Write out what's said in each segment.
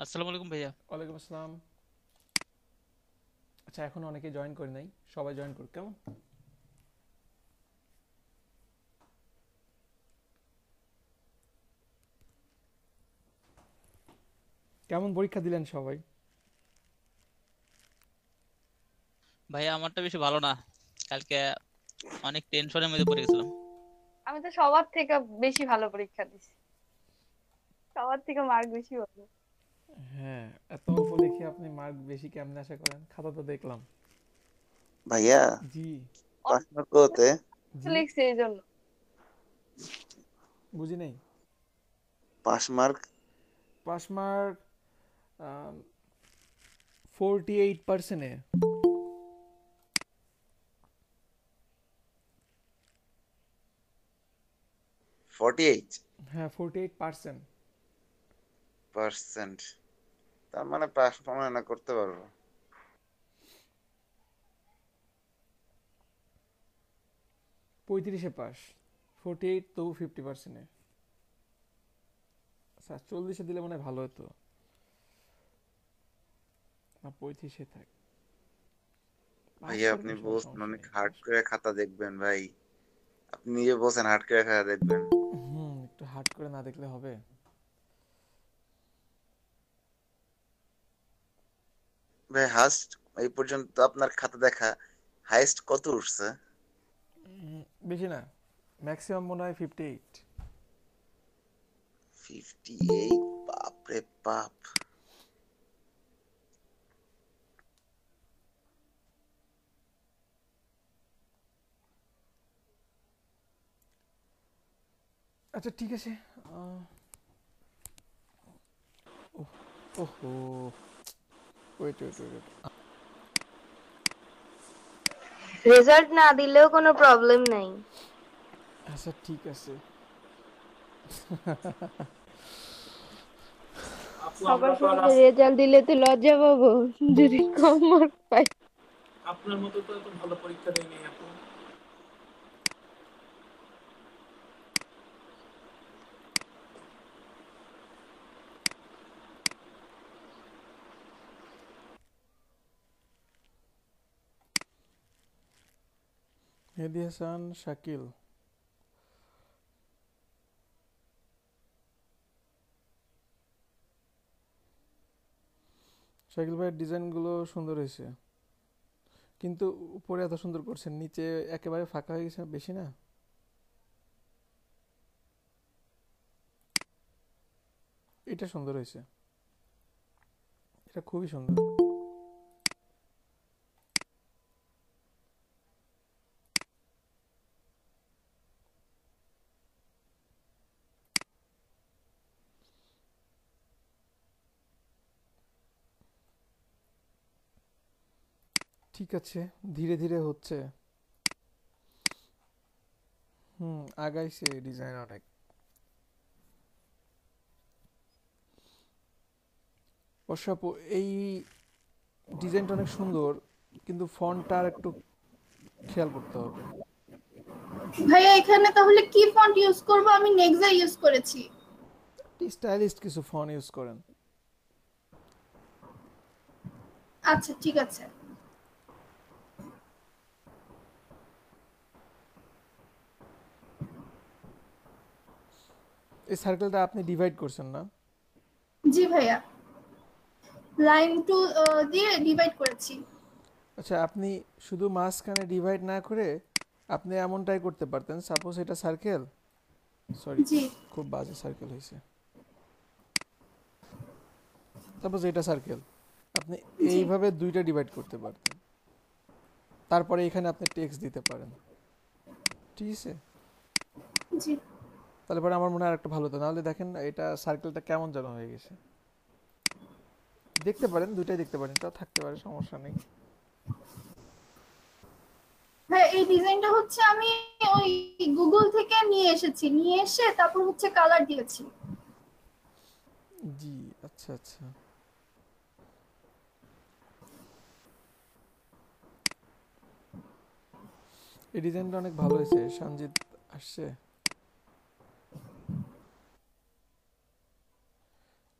আসসালামু আলাইকুম ভাইয়া। ওয়ালাইকুম আসসালাম। আচ্ছা, এখন অনেকে জয়েন করে নাই, সবাই জয়েন করুক কেমন? কেমন পরীক্ষা দিলেন সবাই? ভাইয়া আমারটা বেশি ভালো না। কালকে অনেক টেনশনের মধ্যে পড়ে গেছিলাম। আমি তো সবার থেকে বেশি ভালো পরীক্ষা দিছি। সবার থেকে মার্ক বেশি হলো। হ্যাঁ, এত অল্প লিখে আপনি মার্ক বেশি কেমনে আশা করেন? খাতা তো দেখলাম। ভাইয়া, জি। পাস মার্ক কততে? অল্প জি। লিখছি এই জন্য। বুঝি নেই। পাস মার্ক পাস মার্ক 48%-এ। 48%। হ্যাঁ, 48%। তার মানে পাস মনে না করতে পারবো। 35-এ পাস। 48 তবু 50%-এ। আচ্ছা, 40-এ দিলে মনে হয় ভালো হতো। না, 35-এ থাক। পাস ভাইয়া করে আপনি বেশ কোনো বলছেন সমস্যা অনেক নেই, হার্ড পাস করে খাতা দেখবেন ভাই। আপনি নিজে বলছেন হার্ড করে খাতা দেখবেন। একটু হার্ড করে না দেখলে হবে? ভাই হাস্ট এই পর্যন্ত আপনার খাতা দেখা হাইস্ট কত উঠছে? বেশি না, ম্যাক্সিমাম মনে হয় 58। 58? বাপ রে বাপ। আচ্ছা, ঠিক আছে। আহ, ওহ, ওহো, ওয়েট ওয়েট ওয়েট। রেজাল্ট না দিলেও কোনো প্রবলেম নাই। আচ্ছা, ঠিক আছে। আপু সবার আমরা তো আর সামনে রেজাল্ট দিলে তো লজ্জা পাবো যদি কম মার্ক পাই। আপনার মতো তো এত ভালো পরীক্ষা দেয়নি আপু। মেহেদী হাসান শাকিল। শাকিল ভাইয়ের ডিজাইনগুলো সুন্দর হয়েছে, কিন্তু উপরে এত সুন্দর করছেন, নিচে একেবারে ফাঁকা হয়ে গেছে বেশি না? এটা সুন্দর হয়েছে, এটা খুবই সুন্দর। ঠিক আছে, ধীরে ধীরে হচ্ছে। আগাইছে ডিজাইন অনেক। অবশ্য আপু, এই ডিজাইনটা অনেক সুন্দর, কিন্তু ফন্টটা আর একটু খেয়াল করতে হবে। ভাইয়া এখানে তাহলে কি ফন্ট ইউজ করব? আমি নেক্সা ইউজ করেছি। স্টাইলিস্ট কিছু ফন্ট ইউজ করেন। আচ্ছা ঠিক আছে। এই সার্কেলটা আপনি ডিভাইড করছেন না? জি ভাইয়া, লাইন টু দিয়ে ডিভাইড করেছি। আচ্ছা, আপনি শুধু মাঝখানে ডিভাইড না করে আপনি এমনটাই করতে পারতেন, সাপোজ এটা সার্কেল, সরি, জি খুব বাজে সার্কেল হয়েছে। সাপোজ এটা সার্কেল, আপনি জি এইভাবে দুইটা ডিভাইড করতে পারতেন, তারপরে এখানে আপনি টেক্সট দিতে পারেন। ঠিক আছে? জি। তাহলে পরে আমার মনে হয় আরেকটা ভালো হতো, নাহলে দেখেন এটা সার্কেলটা কেমন যেন হয়ে গেছে। দেখতে পারেন, দুইটাই দেখতে পারেন, এটাও থাকতে পারে, সমস্যা নেই। ভাইয়া এই ডিজাইনটা হচ্ছে আমি ওই গুগল থেকে নিয়ে এসেছি, নিয়ে এসে তারপর হচ্ছে কালার দিয়েছি। জি। আচ্ছা আচ্ছা। এই ডিজাইনটা অনেক ভালো হয়েছে, সঞ্জিত আসছে?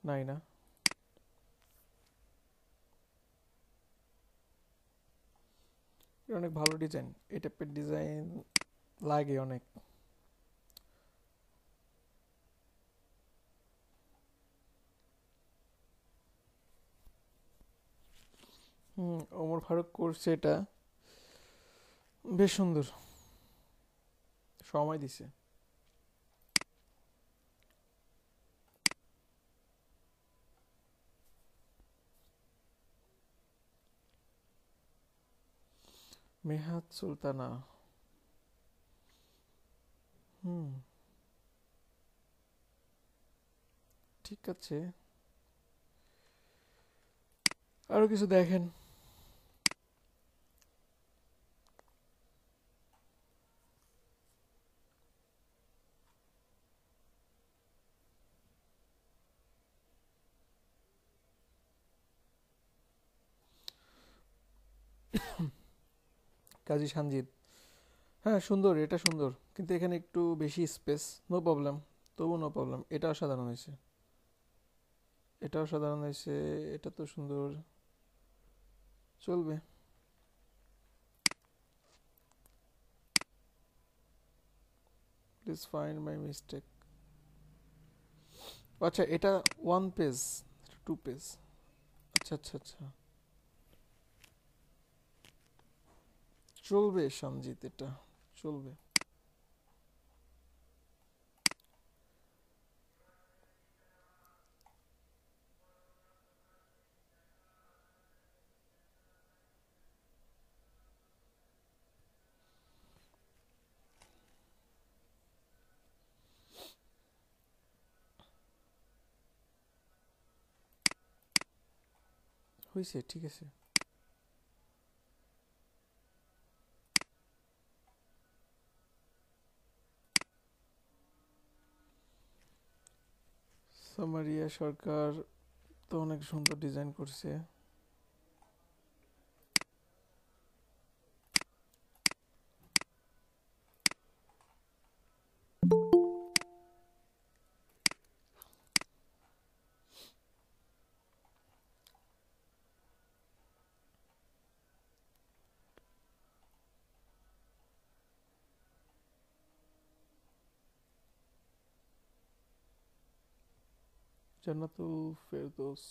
নাই না? এটা অনেক ভালো ডিজাইন, এই টাইপের ডিজাইন লাগে অনেক। ওমর ফারুক করছে এটা, বেশ সুন্দর, সময় দিছে। মেহাত সুলতানা, হুম, ঠিক আছে। আরো কিছু দেখেন। কাজী সানজিদ, হ্যাঁ সুন্দর, এটা সুন্দর, কিন্তু এখানে একটু বেশি স্পেস, নো প্রবলেম, তবু নো প্রবলেম। এটা অসাধারণ হয়েছে, এটা অসাধারণ হয়েছে, এটা তো সুন্দর, চলবে। Please find my mistake. আচ্ছা এটা 1 পেজ, 2 পেজ, আচ্ছা আচ্ছা আচ্ছা, চলবে সঞ্জিত, এটা চলবে। হয়েছে, ঠিক আছে। সামারিয়া সরকার তো অনেক সুন্দর ডিজাইন করছে। জান্নাতুল ফেরদৌস,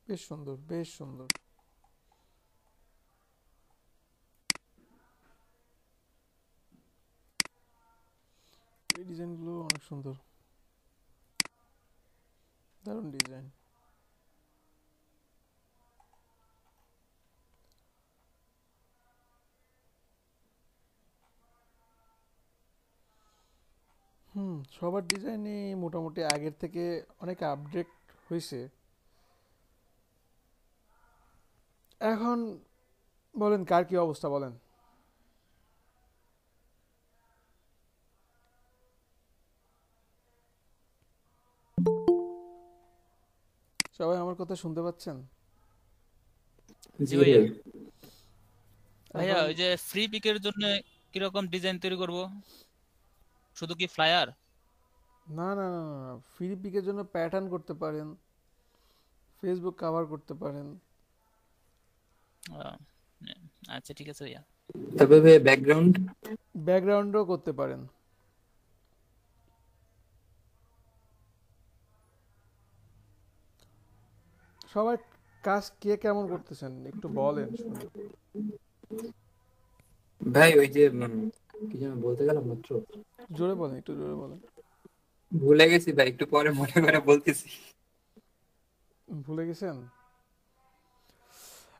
বেশ সুন্দর, বেশ সুন্দর। এই ডিজাইনগুলো অনেক সুন্দর, দারুণ ডিজাইন। সবার ডিজাইনই মোটামুটি আগের থেকে অনেক আপডেট হয়েছে। এখন বলেন কার কি অবস্থা বলেন। সবাই আমার কথা শুনতে পাচ্ছেন? জি ভাইয়া। ভাইয়া এখন ওই যে ফ্রি পিকের জন্য কিরকম ডিজাইন তৈরি করব? শুধু কি ফ্লায়ার? না না না না, ফ্রি পিকের জন্য প্যাটার্ন করতে পারেন, ফেসবুক কভার করতে পারেন। আচ্ছা ঠিক আছে ভাইয়া। তবে ভাই ব্যাকগ্রাউন্ড ব্যাকগ্রাউন্ডও করতে পারেন। সবাই কাজ কে কেমন করতেছেন একটু বলেন শুনি। ভাই ওই যে কি যেন বলতে গেলাম মাত্র, জোরে বলেন, একটু জোরে বলেন। ভুলে গেছি ভাই, একটু পরে মনে করে বলতেছি। ভুলে গেছেন?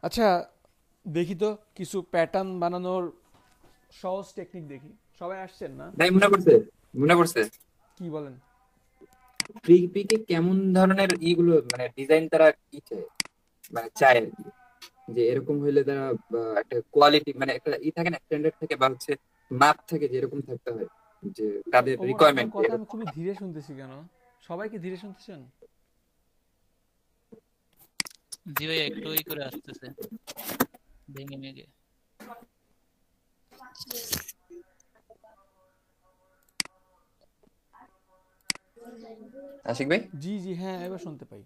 আচ্ছা দেখি তো কিছু প্যাটার্ন বানানোর সহজ টেকনিক দেখি। সবাই আসছেন না? ভাই মনে পড়ছে কি বলেন? ফ্রি পিকে কেমন ধরনের ইগুলো মানে ডিজাইন তারা কি চায়, মানে চায় আর কি, যে এরকম হইলে তারা একটা কোয়ালিটি মানে একটা থাকে না, স্ট্যান্ডার্ড থাকে বা হচ্ছে মাপ থাকে যে এরকম থাকতে হয়, যে তাদের ওমর আপনার রিকোয়ারমেন্ট কথা আমি এরকম। খুবই ধীরে শুনতেছি কেন? সবাই কি ধীরে শুনতেছেন? জি ভাইয়া একটু করে আসতেছে ভেঙে ভেঙে। আশিক ভাই? জি জি, হ্যাঁ এবার শুনতে পাই।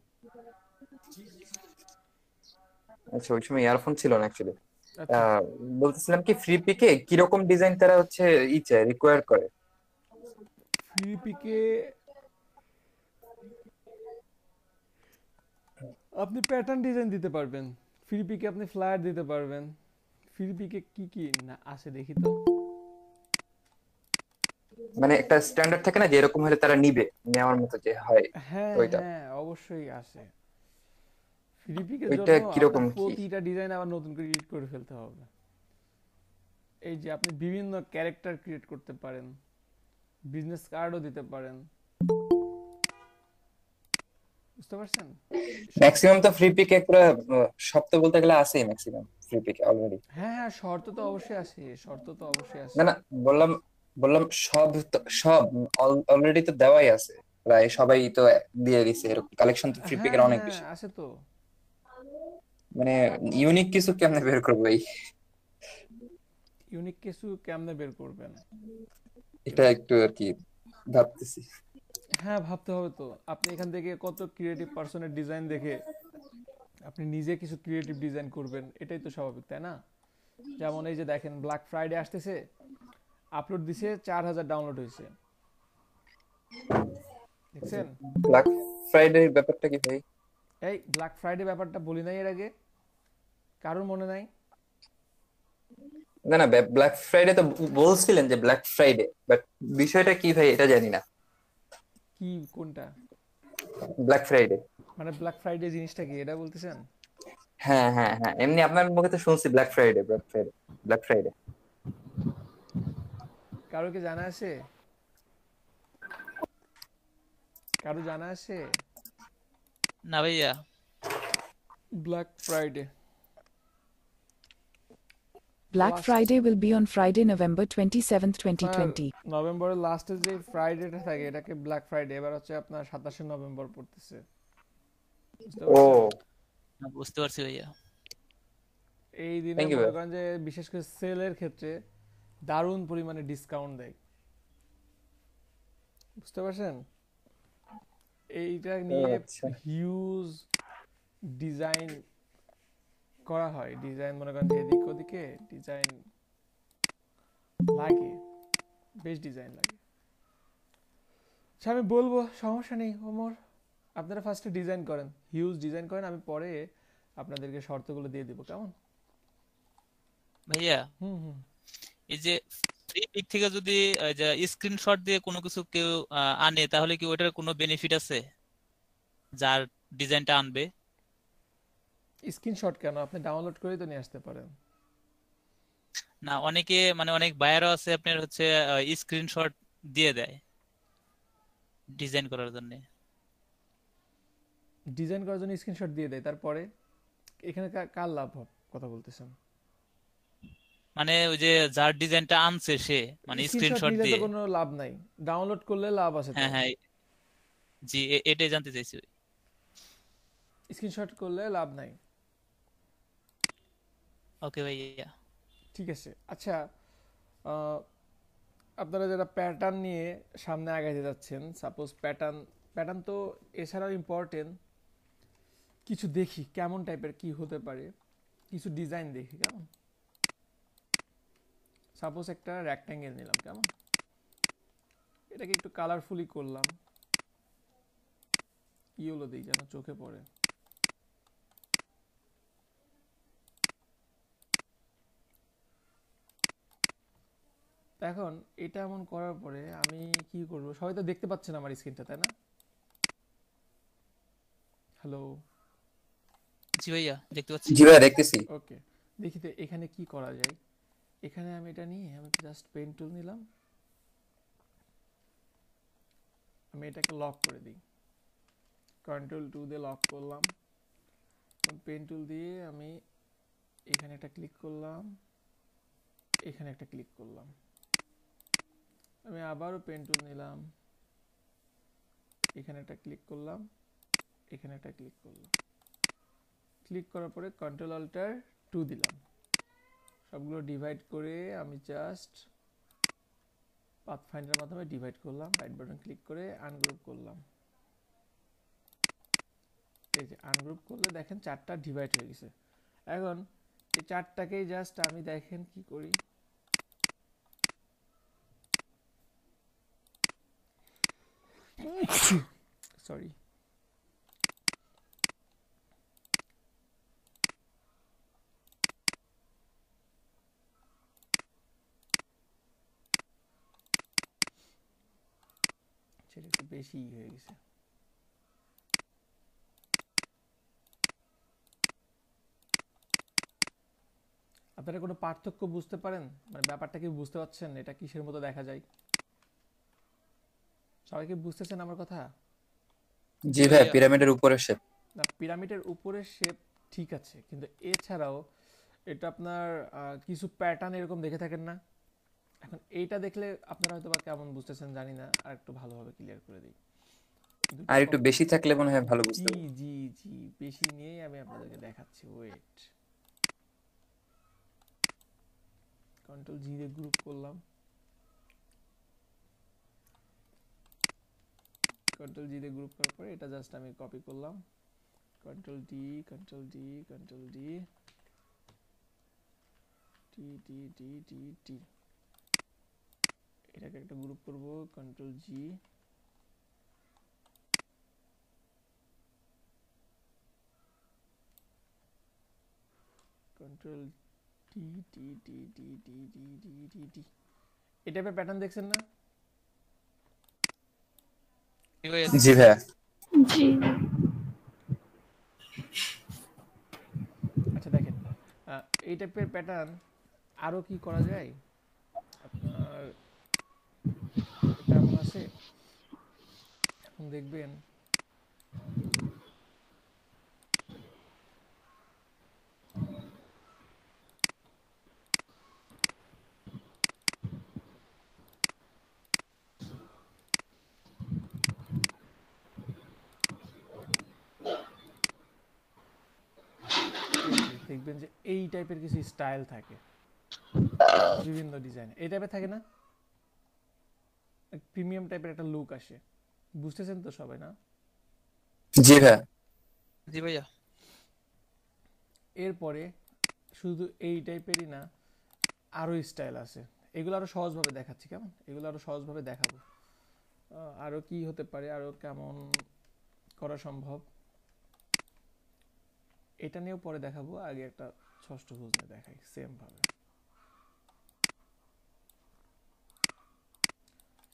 আচ্ছা, ওই সময় ইয়ারফোন ছিল না অ্যাকচুয়ালি। আচ্ছা আচ্ছা। বলতেছিলাম কি ফ্রি পিকে কিরকম ডিজাইন তারা হচ্ছে চায়, রিকোয়ার করে? ফ্রি পিকে আপনি প্যাটার্ন ডিজাইন দিতে পারবেন, ফ্রি পিকে আপনি ফ্লায়ার দিতে পারবেন। ফ্রি পিকে কি কি না আছে দেখি তো। মানে একটা স্ট্যান্ডার্ড থাকে না যে এরকম হলে তারা নিবে, নেওয়ার মতো যে হয় হ্যাঁ ওইটা। হ্যাঁ অবশ্যই আছে। ফ্রি পিকের ওইটা জন্য আপনার কিরকম কি? প্রতিটা ডিজাইন আবার নতুন করে এডিট করে ফেলতে হবে। এই যে আপনি বিভিন্ন ক্যারেক্টার ক্রিয়েট করতে পারেন, বিজনেস কার্ডও দিতে পারেন, বুঝতে পারছেন? সব ম্যাক্সিমাম তো ফ্রি পিকে পুরো সপ্তাহ বলতে গেলে আছেই ম্যাক্সিমাম ফ্রি পিকে অলরেডি। হ্যাঁ হ্যাঁ, শর্ত তো অবশ্যই আছে, শর্ত তো অবশ্যই না আছে। না, বললাম বললাম সব অলরেডি তো দেওয়াই আছে, প্রায় সবাই তো দিয়ে দিছে। এরকম কালেকশন তো ফ্রি হ্যাঁ পিকের অনেক হ্যাঁ বেশি। আছে তো। মানে ইউনিক কিছু কেমনে বের করবো এই, ইউনিক কিছু কেমনে বের করবেন? এটা একটু আর কি ভাবতেছি। হ্যাঁ ভাবতে হবে তো। আপনি এখান থেকে কত ক্রিয়েটিভ পার্সনের ডিজাইন দেখে আপনি নিজে কিছু ক্রিয়েটিভ ডিজাইন করবেন, এটাই তো স্বাভাবিক, তাই না? যেমন এই যে দেখেন, ব্ল্যাক ফ্রাইডে আসতেছে, আপলোড দিছে, 4000 ডাউনলোড হয়েছে, দেখছেন? ব্ল্যাক ফ্রাইডে ব্যাপারটা কি ভাই? এই ব্ল্যাক ফ্রাইডে ব্যাপারটা বলি নাই এর আগে? কারোর মনে নাই? না না, ব্ল্যাক ফ্রাইডে তো বলছিলেন যে ব্ল্যাক ফ্রাইডে, বাট বিষয়টা কি ভাই এটা জানি না। কি কোনটা? ব্ল্যাক ফ্রাইডে, মানে ব্ল্যাক ফ্রাইডে জিনিসটা কি এটা বলতেছেন? হ্যাঁ হ্যাঁ হ্যাঁ, এমনি আপনার মুখে তো শুনছি black Friday black Friday black Friday. কারো কি জানা আছে? কারো জানা আছে না ভাইয়া। Black Friday? Black last Friday will be on Friday, November 27th, আপনার 2020. নভেম্বরের লাস্টের যে ফ্রাইডেটা থাকে এটাকে ব্ল্যাক ফ্রাইডে, এবার হচ্ছে আপনার 27শে নভেম্বর পড়তেছে, বুঝতে ও, পারছেন? না, বুঝতে পারছি ভাইয়া। এই দিনে থ্যাংক ইউ মনে ভাই। করেন যে বিশেষ করে সেলের ক্ষেত্রে দারুণ পরিমাণে ডিসকাউন্ট দেয়, বুঝতে পারছেন? এইটা ও নিয়ে আচ্ছা। হিউজ ডিজাইন করা হয়, ডিজাইন মনে করেন যে এদিক ওদিকে ডিজাইন লাগে, বেশ ডিজাইন লাগে। আচ্ছা আমি বলবো, সমস্যা নেই ওমর, আপনারা ফার্স্টে ডিজাইন করেন, হিউজ ডিজাইন করেন, আমি পরে আপনাদেরকে শর্তগুলো দিয়ে দিব, কেমন? ভাইয়া, হুম হুম। এই যে ফ্রি পিক থেকে যদি যে স্ক্রিনশট দিয়ে কোনো কিছু কেউ আনে, তাহলে কি ওটার কোনো বেনিফিট আছে যার ডিজাইনটা আনবে? স্ক্রিনশট কেন, আপনি ডাউনলোড করেই তো নিয়ে আসতে পারেন। না, অনেকে মানে অনেক বায়ারও আছে আপনার হচ্ছে স্ক্রিনশট দিয়ে দেয় ডিজাইন করার জন্য। ডিজাইন করার জন্য স্ক্রিনশট দিয়ে দেয়, তারপরে এখানে কার লাভ কথা বলতেছেন? মানে ওই যে যার ডিজাইনটা আনছে সে মানে স্ক্রিনশট স্ক্রিনশট নিলে তো দিয়ে। কোনো লাভ নাই, ডাউনলোড করলে লাভ আছে তো। হ্যাঁ হ্যাঁ, জি, এটাই জানতে চাইছি। স্ক্রিনশট করলে লাভ নাই। ওকে ভাইয়া। ঠিক আছে। আচ্ছা আহ, আপনারা যারা প্যাটার্ন নিয়ে সামনে আগাইতে যাচ্ছেন, সাপোজ প্যাটার্ন, প্যাটার্ন তো এছাড়াও ইম্পর্টেন্ট, কিছু দেখি কেমন টাইপের কি হতে পারে, কিছু ডিজাইন দেখি, কেমন? সাপোজ একটা রেক্ট্যাঙ্গেল নিলাম, কেমন? এটাকে একটু কালারফুলি করলাম, ইয়েলো দিই যেন চোখে পড়ে। এখন এটা এমন করার পরে আমি কি করব, সবাই তো দেখতে পাচ্ছেন আমার স্ক্রিনটা, তাই না? হ্যালো? জি ভাইয়া, দেখতে পাচ্ছি। জি ভাই দেখতেছি। ওকে, দেখি তো এখানে কি করা যায়। এখানে আমি এটা নিয়ে আমি জাস্ট পেন টুল নিলাম, আমি এটাকে লক করে দিই, কন্ট্রোল 2 দিয়ে লক করলাম, পেন টুল দিয়ে আমি এখানে একটা ক্লিক করলাম, এখানে একটা ক্লিক করলাম, আমি আবারও পেন টুল নিলাম, এখানে একটা ক্লিক করলাম, এখানে একটা ক্লিক করলাম, ক্লিক করার পরে কন্ট্রোল অল্টার 2 দিলাম, সবগুলো ডিভাইড করে আমি জাস্ট পাথফাইন্ডারের মাধ্যমে ডিভাইড করলাম, রাইট বাটন ক্লিক করে আনগ্রুপ করলাম। এই যে আনগ্রুপ করলে দেখেন 4টা ডিভাইড হয়ে গেছে। এখন এই 4টাকেই জাস্ট আমি দেখেন কি করি, সরি, সেটা একটু বেশি হয়ে গেছে। আপনারা কোনো পার্থক্য বুঝতে পারেন, মানে ব্যাপারটা কি বুঝতে পারছেন এটা কিসের মতো দেখা যায়? সবাই কি বুঝতেছেন আমার কথা? জি জি ভাই, ভাইয়া। পিরামিডের উপরে শেপ। না, পিরামিডের উপরের শেপ ঠিক আছে, কিন্তু এছাড়াও এটা আপনার কিছু প্যাটার্ন এরকম দেখে থাকেন না? এখন এইটা দেখলে আপনারা হয়তো বা কেমন বুঝতেছেন জানি না, আর একটু ভালোভাবে ক্লিয়ার করে দিই। দুটো আর একটু বেশি থাকলে মনে হয় ভালো বুঝতে জি পারবো। জি জি বেশি নিয়েই আমি আপনাদেরকে দেখাচ্ছি, ওয়েট। কন্ট্রোল জি দিয়ে গ্রুপ করলাম, কন্ট্রোল জি দিয়ে গ্রুপ করার পরে এটা জাস্ট আমি কপি করলাম, control D, control D, control D, T T T T T, এটাকে একটা গ্রুপ করব, কন্ট্রোল জি, control T T T T T T T T টি। এই টাইপের প্যাটার্ন দেখছেন না? জি ভাইয়া। জি ভাইয়া। জি। আচ্ছা দেখেন, এই টাইপের প্যাটার্ন আরো কি করা যায় আপনার, এটা এমন আছে, এখন দেখবেন এই যে দেখবেন যে এই টাইপের কিছু স্টাইল থাকে বিভিন্ন ডিজাইন, এই টাইপের থাকে না, প্রিমিয়াম টাইপের একটা লুক আসে। বুঝতেছেন তো সবাই না? জি ভাইয়া। জি ভাইয়া। এরপরে শুধু এই টাইপেরই না, আরো স্টাইল আছে, এগুলো আরো সহজভাবে দেখাচ্ছি, কেমন এগুলো আরো সহজভাবে দেখাবো। আরো কি হতে পারে, আরো কেমন করা সম্ভব, এটা নিয়েও পরে দেখাবো, আগে একটা ষষ্ঠভুজ নিয়ে দেখাই সেম ভাবে।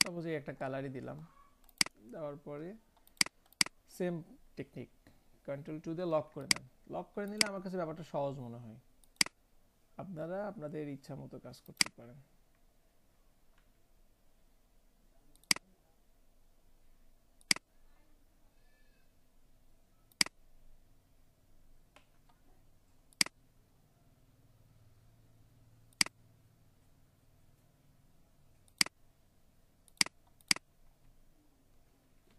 সাপোজ এই একটা কালারই দিলাম, দেওয়ার পরে সেম টেকনিক, কন্ট্রোল টু দিয়ে লক করে নেন। লক করে নিলে আমার কাছে ব্যাপারটা সহজ মনে হয়, আপনারা আপনাদের ইচ্ছা মতো কাজ করতে পারেন।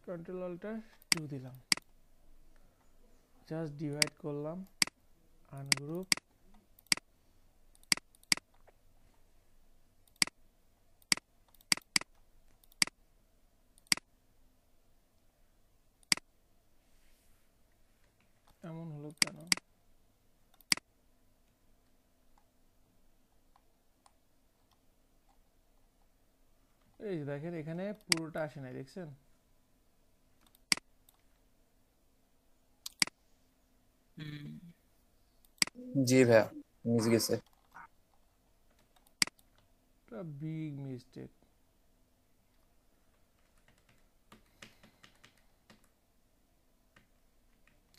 কন্ট্রোল অল্টার টু দিলাম, জাস্ট ডিভাইড করলাম, আনগ্রুপ, এমন হলো কেন? এই যে দেখেন এখানে পুরোটা আসে নাই, দেখছেন? জি ভাইয়া, মিস গেছে। এটা বিগ মিস্টেক।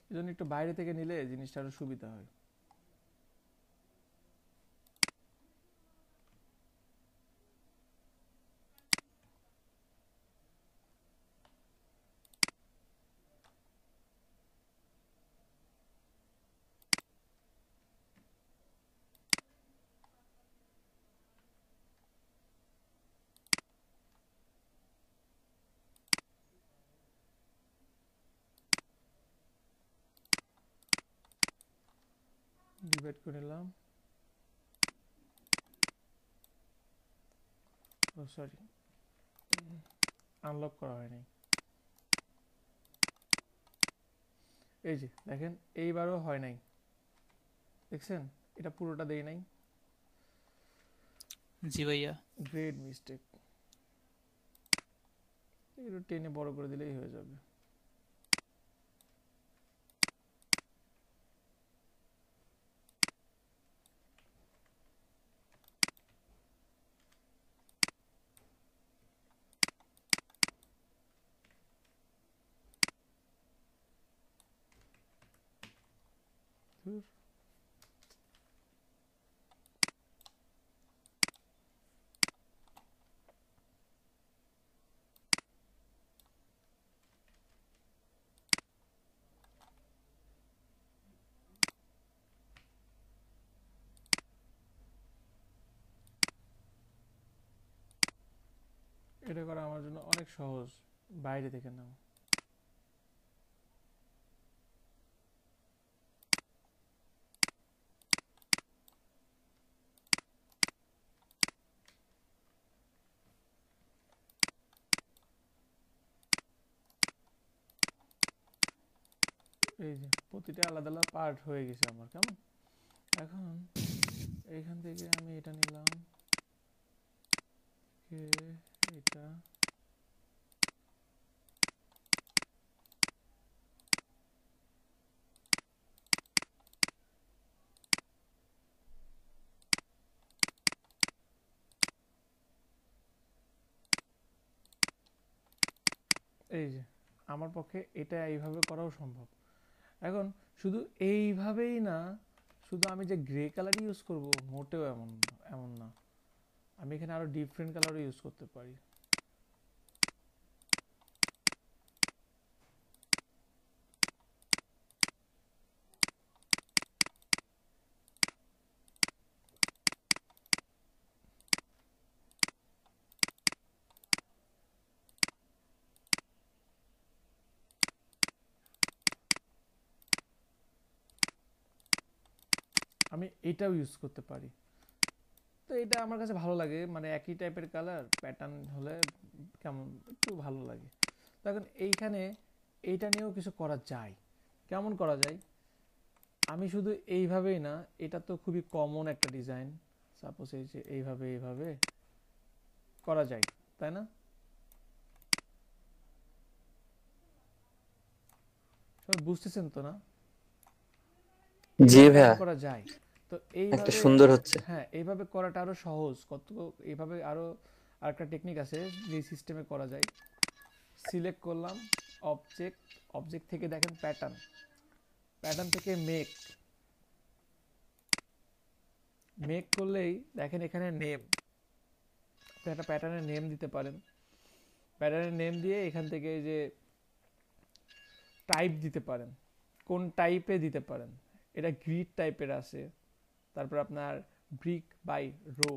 এজন্য একটু বাইরে থেকে নিলে জিনিসটা আরো সুবিধা হয়। ডিভাইড করে নিলাম, ও সরি, আনলক করা হয়নি। এই যে দেখেন এইবারও হয় নাই, দেখছেন? এটা পুরোটা দেই নাই। জি ভাইয়া। Great mistake. একটু টেনে বড় করে দিলেই হয়ে যাবে। ধুর। এটা করা আমার জন্য অনেক সহজ, বাইরে থেকে নাও। এই যে প্রতিটা আলাদা আলাদা পার্ট হয়ে গেছে আমার, কেমন? এখন এইখান থেকে আমি এটা নিলাম, এটা এই যে আমার পক্ষে এটা এইভাবে করাও সম্ভব। এখন শুধু এইভাবেই না, শুধু আমি যে গ্রে কালার ইউজ করব মোটেও এমন না, আমি এখানে আরো ডিফারেন্ট কালারও ইউজ করতে পারি। আমি এটাও ইউজ করতে পারি। তো এটা আমার কাছে ভালো লাগে, মানে একই টাইপের কালার প্যাটার্ন হলে কেমন একটু ভালো লাগে। তো এখন এইখানে এইটা নিয়েও কিছু করা যায়। কেমন করা যায়? আমি শুধু এইভাবেই না, এটা তো খুবই কমন একটা ডিজাইন, সাপোজ এই যে এইভাবে এইভাবে করা যায়, তাই না? সবাই বুঝতেছেন তো না? জি এইভাবে ভাইয়া, করা যায়। তো একটা এইভাবে, সুন্দর হচ্ছে। হ্যাঁ এইভাবে করাটা আরো সহজ কত। এইভাবে আরো আরেকটা টেকনিক আছে যে সিস্টেমে করা যায়। সিলেক্ট করলাম অবজেক্ট, অবজেক্ট থেকে দেখেন প্যাটার্ন, প্যাটার্ন থেকে মেক, মেক করলেই দেখেন এখানে নেম, একটা প্যাটার্নের নেম দিতে পারেন। প্যাটার্নের নেম দিয়ে এখান থেকে যে টাইপ দিতে পারেন, কোন টাইপে দিতে পারেন। এটা গ্রিড টাইপের আছে, তারপর আপনার ব্রিক বাই রো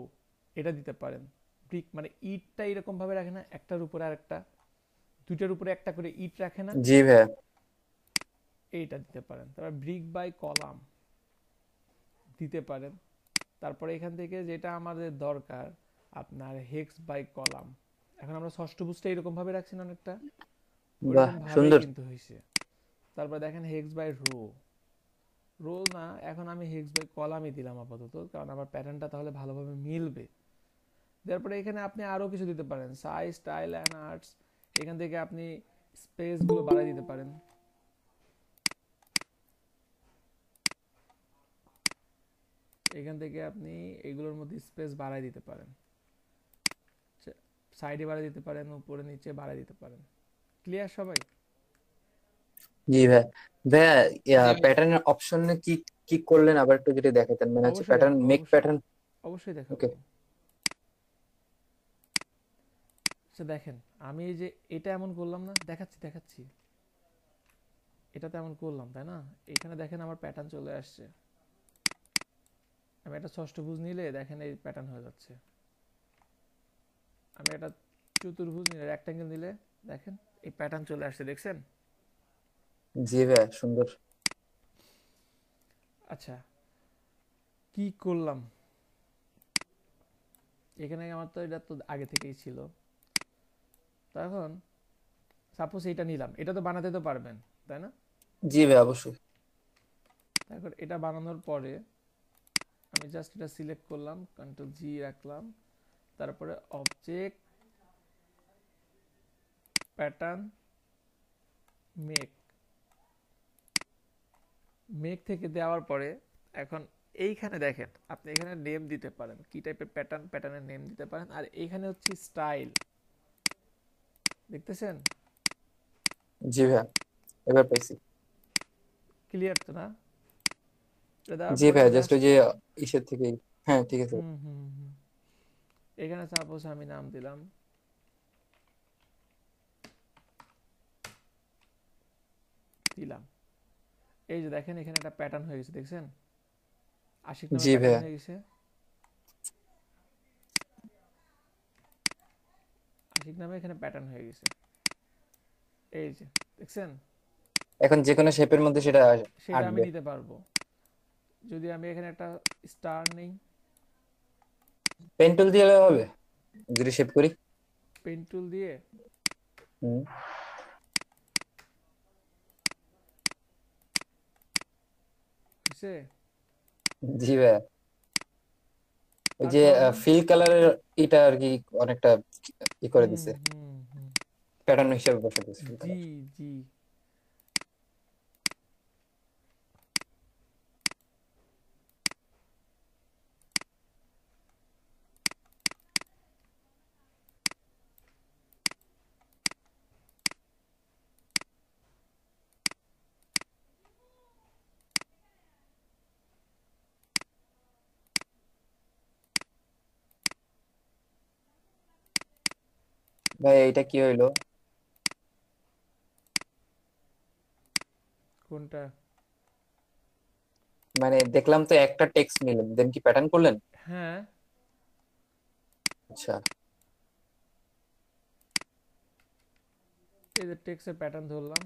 এটা দিতে পারেন। ব্রিক মানে ইটটা এরকম ভাবে রাখে না, একটার উপরে আরেকটা, দুইটার উপরে একটা করে ইট রাখে না, জি ভাইয়া, এইটা দিতে পারেন। তারপর ব্রিক বাই কলাম দিতে পারেন। তারপরে এখান থেকে যেটা আমাদের দরকার আপনার হেক্স বাই কলাম। এখন আমরা ষষ্ঠভুজটা এরকম ভাবে রাখছি না অনেকটা, বাহ ওরকম ভাবেই সুন্দর। কিন্তু হয়েছে। তারপর দেখেন হেক্স বাই রো, রো না এখন আমি হেক্স বাই কলামই দিলাম আপাতত, কারণ আমার প্যাটার্নটা তাহলে ভালোভাবে মিলবে। তারপরে এখানে আপনি আরো কিছু দিতে পারেন, সাইজ স্টাইল অ্যান্ড আর্টস, এখান থেকে আপনি স্পেস গুলো বাড়াই দিতে পারেন। এখান থেকে আপনি এগুলোর মধ্যে স্পেস বাড়াই দিতে পারেন, সাইডে বাড়াই দিতে পারেন, উপরে নিচে বাড়াই দিতে পারেন। ক্লিয়ার সবাই? জি ভাইয়া, ভাইয়া জি ভাইয়া। প্যাটার্নের অপশনে কি কি করলেন আবার একটু যদি দেখাতেন, মানে হচ্ছে অবশ্যই প্যাটার্ন দেখাবো, মেক অবশ্যই প্যাটার্ন। অবশ্যই দেখাবো। ওকে, আচ্ছা দেখেন আমি এই যে এটা এমন করলাম না, দেখাচ্ছি দেখাচ্ছি, এটা তো এমন করলাম তাই না? এখানে দেখেন আমার প্যাটার্ন চলে আসছে। আমি একটা ষষ্ঠভুজ নিলে দেখেন এই প্যাটার্ন হয়ে যাচ্ছে। আমি একটা চতুর্ভুজ নিলে, রেক্ট্যাঙ্গেল নিলে দেখেন এই প্যাটার্ন চলে আসছে, দেখছেন? জি ভাইয়া সুন্দর। আচ্ছা কি করলাম এখানে? আমার তো এটা তো আগে থেকেই ছিল। তো এখন সাপোজ এটা নিলাম, এটা তো বানাতে তো পারবেন তাই না? জি ভাই অবশ্যই। এখন এটা বানানোর পরে আমি জাস্ট এটা সিলেক্ট করলাম, কন্ট্রোল জি রাখলাম, তারপরে অবজেক্ট প্যাটার্ন মেক, মেক থেকে দেওয়ার পরে এখন এইখানে দেখেন আপনি এখানে নেম দিতে পারেন, কি টাইপের প্যাটার্ন, প্যাটার্নের নেম দিতে পারেন। আর এইখানে হচ্ছে স্টাইল, দেখতেছেন? জি ভাই এবার পাইছি। ক্লিয়ার তো না? এটা দেওয়ার জি পরে ভাই জাস্ট জাস্ট ওই যে ইসের থেকে, হ্যাঁ ঠিক আছে। হুম হুম হুম, এখানে সাপোজ আমি নাম দিলাম দিলাম, এই যে দেখেন এখানে একটা প্যাটার্ন হয়ে গেছে, দেখছেন? আশিক নামে জি প্যাটার্ন ভাই হয়ে গেছে, আশিক নামে এখানে প্যাটার্ন হয়ে গেছে, এই যে দেখছেন? এখন যে কোনো শেপের মধ্যে সেটা সেটা আমি আঁটবে। নিতে পারবো। যদি আমি এখানে একটা স্টার নেই, পেন টুল দিয়ে হবে যদি শেপ করি। পেন টুল দিয়ে হুম। হয়েছে। জি ভাই ওই যে তারপর ফিল কালারের এটা আর কি অনেকটা ই করে হুম দিছে, হুম হুম, প্যাটার্ন হিসেবে বসে দিছে ফিল জি কালার। জি, ভাই এটা কি হইলো? কোনটা? মানে দেখলাম তো একটা টেক্সট নিলেন, দেন কি প্যাটার্ন করলেন? হ্যাঁ, আচ্ছা এই যে টেক্সটের প্যাটার্ন ধরলাম,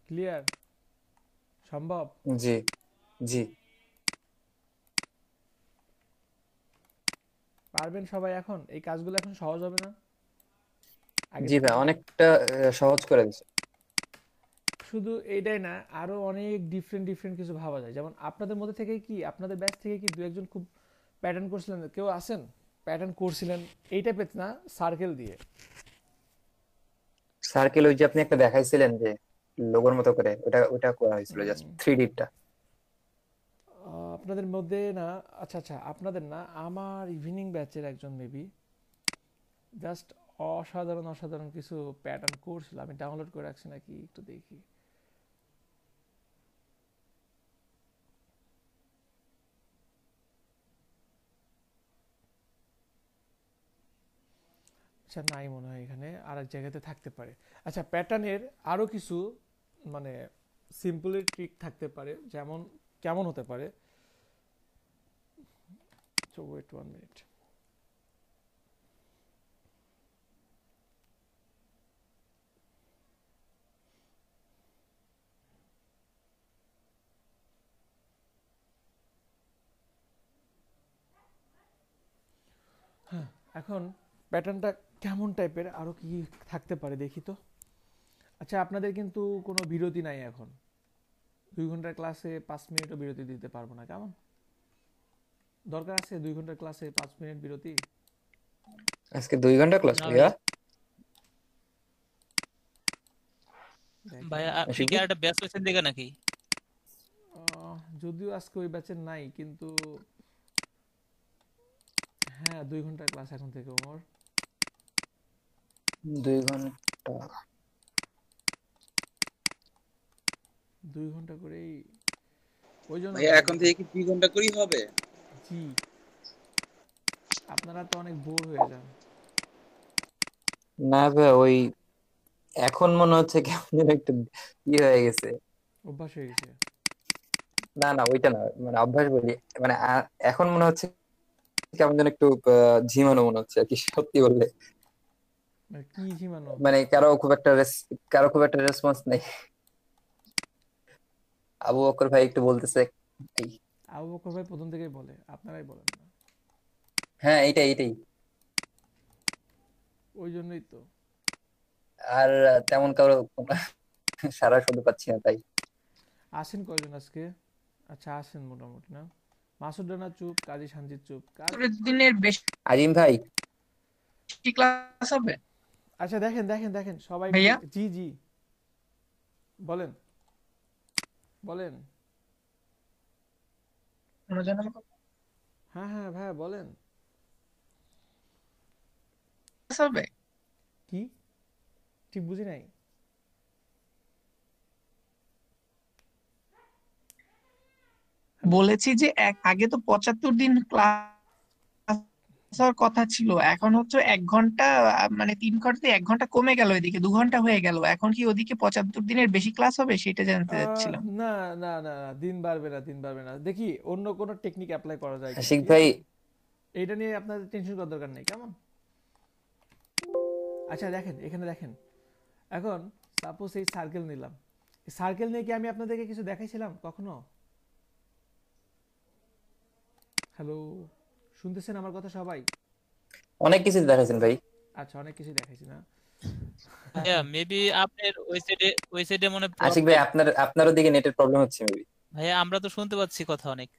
ক্লিয়ার? সম্ভব? জি জি পারবেন সবাই? এখন এই কাজগুলো এখন সহজ হবে না আগের জি ভাই থেকে? অনেকটা সহজ করে দিছে। শুধু এইটাই না, আরো অনেক ডিফারেন্ট ডিফারেন্ট কিছু ভাবা যায়। যেমন আপনাদের মধ্যে থেকে কি, আপনাদের ব্যাচ থেকে কি দু একজন খুব প্যাটার্ন করছিলেন, কেউ আছেন প্যাটার্ন করছিলেন এই টাইপের না, সার্কেল দিয়ে? সার্কেল ওই যে আপনি একটা দেখাইছিলেন যে লোগোর মতো করে, ওটা ওটা করা হয়েছিল জাস্ট উম, 3D টা। আপনাদের মধ্যে না, আচ্ছা আচ্ছা আপনাদের না, আমার ইভিনিং ব্যাচের একজন মেবি জাস্ট অসাধারণ অসাধারণ কিছু প্যাটার্ন করছিল, আমি ডাউনলোড করে রাখছি নাকি একটু দেখি। আচ্ছা নাই মনে হয়, এখানে আর এক জায়গাতে থাকতে পারে। আচ্ছা প্যাটার্নের আরো কিছু মানে সিম্পলি ট্রিক থাকতে পারে, যেমন কেমন হতে পারে, সো ওয়েট 1 মিনিট। হ্যাঁ, এখন প্যাটার্নটা কেমন টাইপের আরো কি থাকতে পারে দেখি তো। আচ্ছা আপনাদের কিন্তু কোনো বিরতি নাই এখন, 2 ঘন্টার ক্লাসে 5 মিনিটও বিরতি দিতে পারবো না, কেমন? দরকার আছে 2 ঘন্টার ক্লাসে 5 মিনিট বিরতি? আজকে 2 ঘন্টা ক্লাস না ভাইয়া? ভাইয়া, দেখেন, ভাইয়া আপনি আশিক কি ভাই আর একটা ব্যাচ পেয়েছেন দেখে নাকি? যদিও আজকে ওই ব্যাচের নাই কিন্তু হ্যাঁ 2 ঘন্টার ক্লাস এখন থেকে ওমর। 2 ঘন্টা? 2 ঘন্টা করেই, ওই জন্য ভাইয়া তো এখন থেকে কি 2 ঘন্টা করেই হবে? জি, আপনারা তো অনেক বোর হয়ে যান। না ভাই ওই এখন মনে হচ্ছে কেমন যেন একটু হয়ে গেছে। অভ্যাস হয়ে গেছে। না না ওইটা না, মানে অভ্যাস বলি, মানে এখন মনে হচ্ছে কেমন যেন একটু ঝিমানো মনে হচ্ছে আর কি, সত্যি বললে। মানে কি ঝিমানো? মানে কারো খুব একটা রেসপন্স নেই। আবু বকর ভাই একটু বলতেছে এই। আবু বকর ভাই প্রথম থেকেই বলে, আপনারাই বলেন না। হ্যাঁ এইটাই। ওই জন্যই তো। আর তেমন কারো সারা শব্দ পাচ্ছি না তাই। আসেন কয়জন আজকে? আচ্ছা আসেন মোটামুটি না। মাসুদ রানা চুপ, কাজী সানজিদ চুপ, দিনের বেশি আজিম ভাই ক্লাস হবে আচ্ছা দেখেন সবাই একটু ভাইয়া? জি জি বলেন বলেন। হ্যাঁ ভাইয়া বলেন। ক্লাস হবে? কি ঠিক বুঝি নাই। বলেছি যে আগে তো 75 দিন ক্লাস কথা ছিল, এখন হচ্ছে 1 ঘন্টা, মানে 3 ঘন্টা 1 ঘন্টা কমে গেল, এদিকে 2 ঘন্টা হয়ে গেল। এখন কি ওদিকে 75 দিনের বেশি ক্লাস হবে সেটা জানতে চাচ্ছিলাম। না না দিন বাড়বে না, দেখি অন্য কোনো টেকনিক অ্যাপ্লাই করা যায় কিনা, আশিক ঠিক ভাই আছে? এইটা নিয়ে আপনাদের টেনশন করার দরকার নেই, কেমন? আচ্ছা দেখেন এখানে দেখেন, এখন সাপোজ এই সার্কেল নিলাম, এই সার্কেল নিয়ে কি আমি আপনাদেরকে কিছু দেখাইছিলাম কখনো? হ্যালো, শুনতেছেন আমার কথা সবাই? অনেক কিছু দেখাইছেন ভাই। আচ্ছা অনেক কিছু দেখাইছি না। ভাইয়া মেবি আপনার ওই সাইডে মনে আশিক ভাই প্রবলেম। আপনার ওদিকে নেটের প্রবলেম হচ্ছে মেবি। ভাইয়া আমরা তো শুনতে পাচ্ছি কথা অনেক,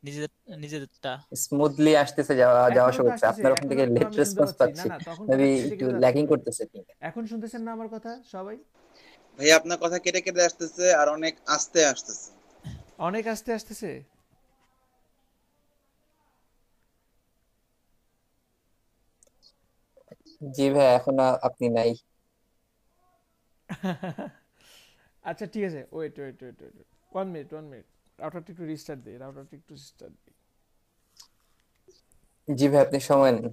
নিজেদের নিজেদেরটা। স্মুথলি আসতেছে, যাওয়া এখনো আসা তো করছে, আসতেছে, আপনার ওখান এখনো থেকে তো লেট আমি শুনতে রেসপন্স পাচ্ছি। না পাচ্ছি, না তখন মেবি কেটে একটু কেটে যাচ্ছে ল্যাগিং মেবি। করতেছে। এখন শুনতেছেন না আমার কথা সবাই? ভাইয়া আপনার কথা কেটে কেটে আসতেছে আর অনেক আস্তে আসতেছে। অনেক আস্তে আসতেছে। জি ভাই এখন আপনি নাই। আচ্ছা ঠিক আছে, ওয়েট 1 মিনিট রাউটারটা একটু রিস্টার্ট দিই। জি ভাই আপনি সময় নেন।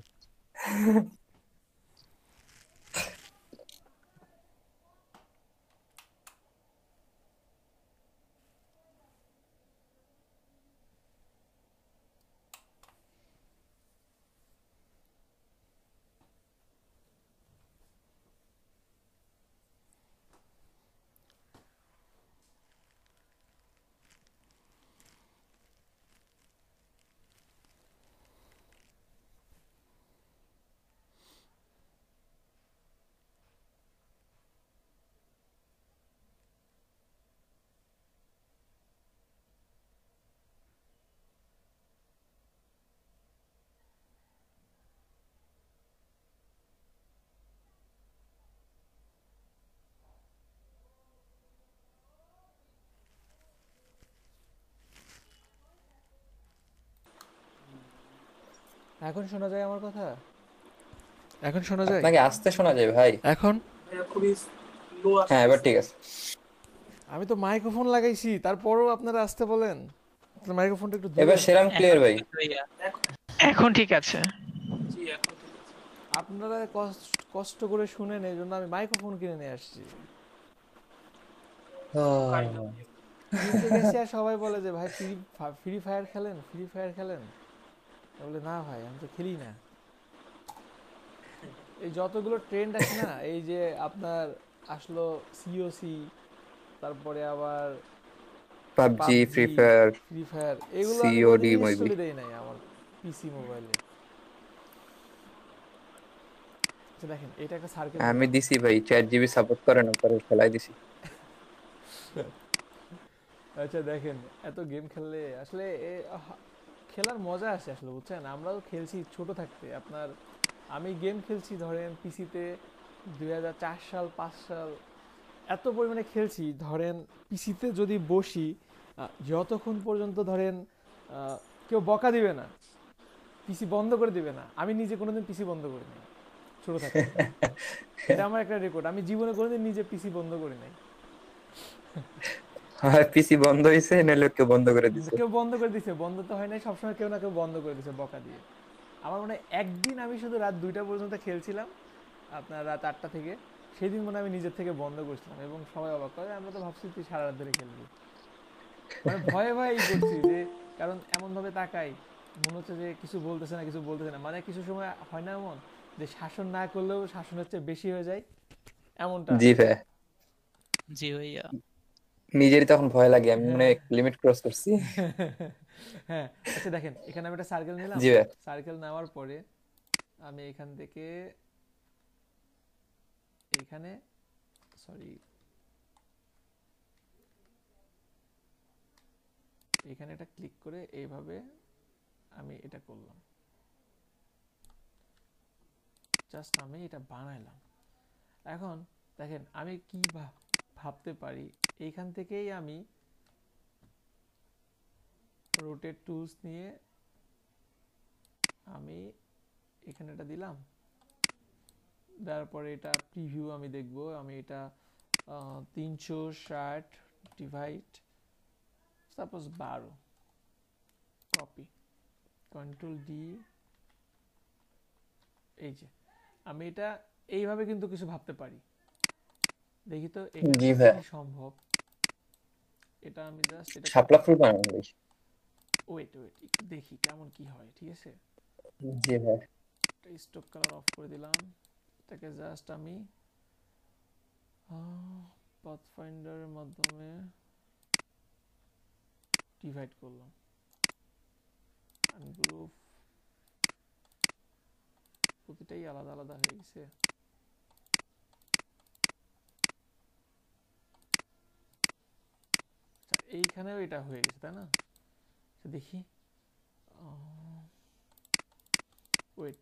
এখন শোনা যায় আমার কথা? এখন শোনা যায়? আপনাকে আসতে শোনা যায় ভাই। এখন ভাইয়া খুবই লো হ্যাঁ এবার আসতেছে। ঠিক আছে। আমি তো মাইক্রোফোন লাগাইছি, তারপরও আপনারা আসতে বলেন। আপনার মাইক্রোফোনটা একটু দূরে এবার সেরাম ক্লিয়ার এখন ভাই। ঠিক আছে ভাইয়া। এখন ঠিক আছে। জি এখন ঠিক আছে। আপনারা কষ্ট করে শুনেন, এই জন্য আমি মাইক্রোফোন কিনে নিয়ে আসছি। কিনতে গেছি আর সবাই বলে যে ভাই ফ্রি ফায়ার খেলেন। বলে না ভাই আমি তো খেলি না। এই যতগুলো ট্রেন্ড আছে না, এই যে আপনার আসলো সিওসি, তারপরে আবার PUBG, free PUBG, fire, free fire, এগুলো আমি সিওডি কোনোদিন মেবি। ইনস্টলই দেই নাই আমার পিসি মোবাইলে। আচ্ছা দেখেন এটা একটা সার্কেল আমি নিলাম। দিছি ভাই, 4 জিবি সাপোর্ট করে না, পরে খেলাই দিছি। আচ্ছা দেখেন এত গেম খেললে আসলে খেলার মজা আসে আসলে, বুঝছেন? আমরাও খেলছি ছোট থাকতে। আপনার আমি গেম খেলছি ধরেন পিসিতে 2004 সাল 5 সাল, এত পরিমাণে খেলছি। ধরেন পিসিতে যদি বসি, যতক্ষণ পর্যন্ত ধরেন কেউ বকা দিবে না, পিসি বন্ধ করে দিবে না, আমি নিজে কোনোদিন পিসি বন্ধ করি নাই ছোট থাকতে। এটা আমার একটা রেকর্ড, আমি জীবনে কোনোদিন নিজে পিসি বন্ধ করি নাই। আর পিসি বন্ধ হয়েছে, নাহলে কেউ বন্ধ করে দিছে। কেউ বন্ধ করে দিছে, বন্ধ তো হয় নাই, সবসময় কেউ না কেউ বন্ধ করে দিছে বকা দিয়ে। আমার মনে হয় একদিন আমি শুধু রাত 2টা পর্যন্ত খেলছিলাম, আপনার রাত 8টা থেকে। সেদিন মনে হয় আমি নিজের থেকে বন্ধ করছিলাম, এবং সবাই অবাক করে। আমরা তো ভাবছি তুই সারা রাত ধরে খেলবি, মানে ভয়ে ভয়েই করছি যে, কারণ এমন ভাবে তাকাই মনে হচ্ছে যে কিছু বলতেছে না, মানে কিছু সময় হয় না এমন যে শাসন না করলেও শাসনের চেয়ে বেশি হয়ে যায়, এমনটা জি আসে। ভাই। জি ভাইয়া। নিজেরই তখন ভয় লাগে, আমি মনে হ্যাঁ। হয় লিমিট ক্রস করছি। হ্যাঁ, আচ্ছা দেখেন এখানে আমি একটা সার্কেল নিলাম। জি ভাই। সার্কেল নেওয়ার পরে আমি এখান থেকে এইখানে, সরি, এখানে এটা ক্লিক করে এইভাবে আমি এটা করলাম, জাস্ট আমি এটা বানাইলাম। এখন দেখেন আমি কি ভাবতে পারি, এইখান থেকেই আমি রোটেট টুলস নিয়ে আমি এখানে এটা দিলাম, দেওয়ার পরে এটা প্রিভিউ আমি দেখব, আমি এটা 360 divide suppose 12, copy, control D, এই যে আমি এটা এইভাবে কিন্তু কিছু ভাবতে পারি। দেখি তো এখানে জি ভাই, কি সম্ভব। এটা আমি জাস্ট এটা শাপলা ফুল বানানো ভাই। ওয়েট একটু দেখি কেমন কি হয়, ঠিক আছে। জি ভাই। স্টক কালার অফ করে দিলাম, এটাকে জাস্ট আমি পাথফাইন্ডারের মাধ্যমে ডিভাইড করলাম, গ্রুপ প্রতিটাই আলাদা আলাদা হয়ে গেছে। এইখানেও এটা হয়ে গেছে তাই না, দেখি ওয়েট,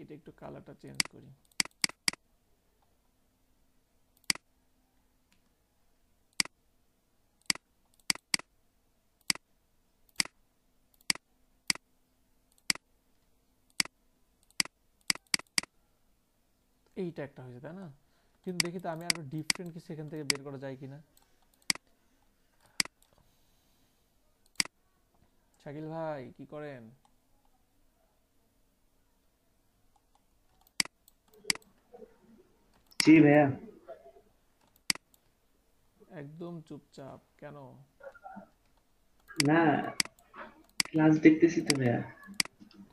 এটা একটু কালারটা চেঞ্জ করি। এইটা একটা হয়েছে তাই না, কিন্তু দেখি তো আমি আরো ডিফারেন্ট কিছু এখান থেকে বের করা যায় কিনা। শাকিল ভাই কি করেন? জি ভাইয়া। একদম চুপচাপ কেন? না, ক্লাস দেখতেছি তো ভাইয়া।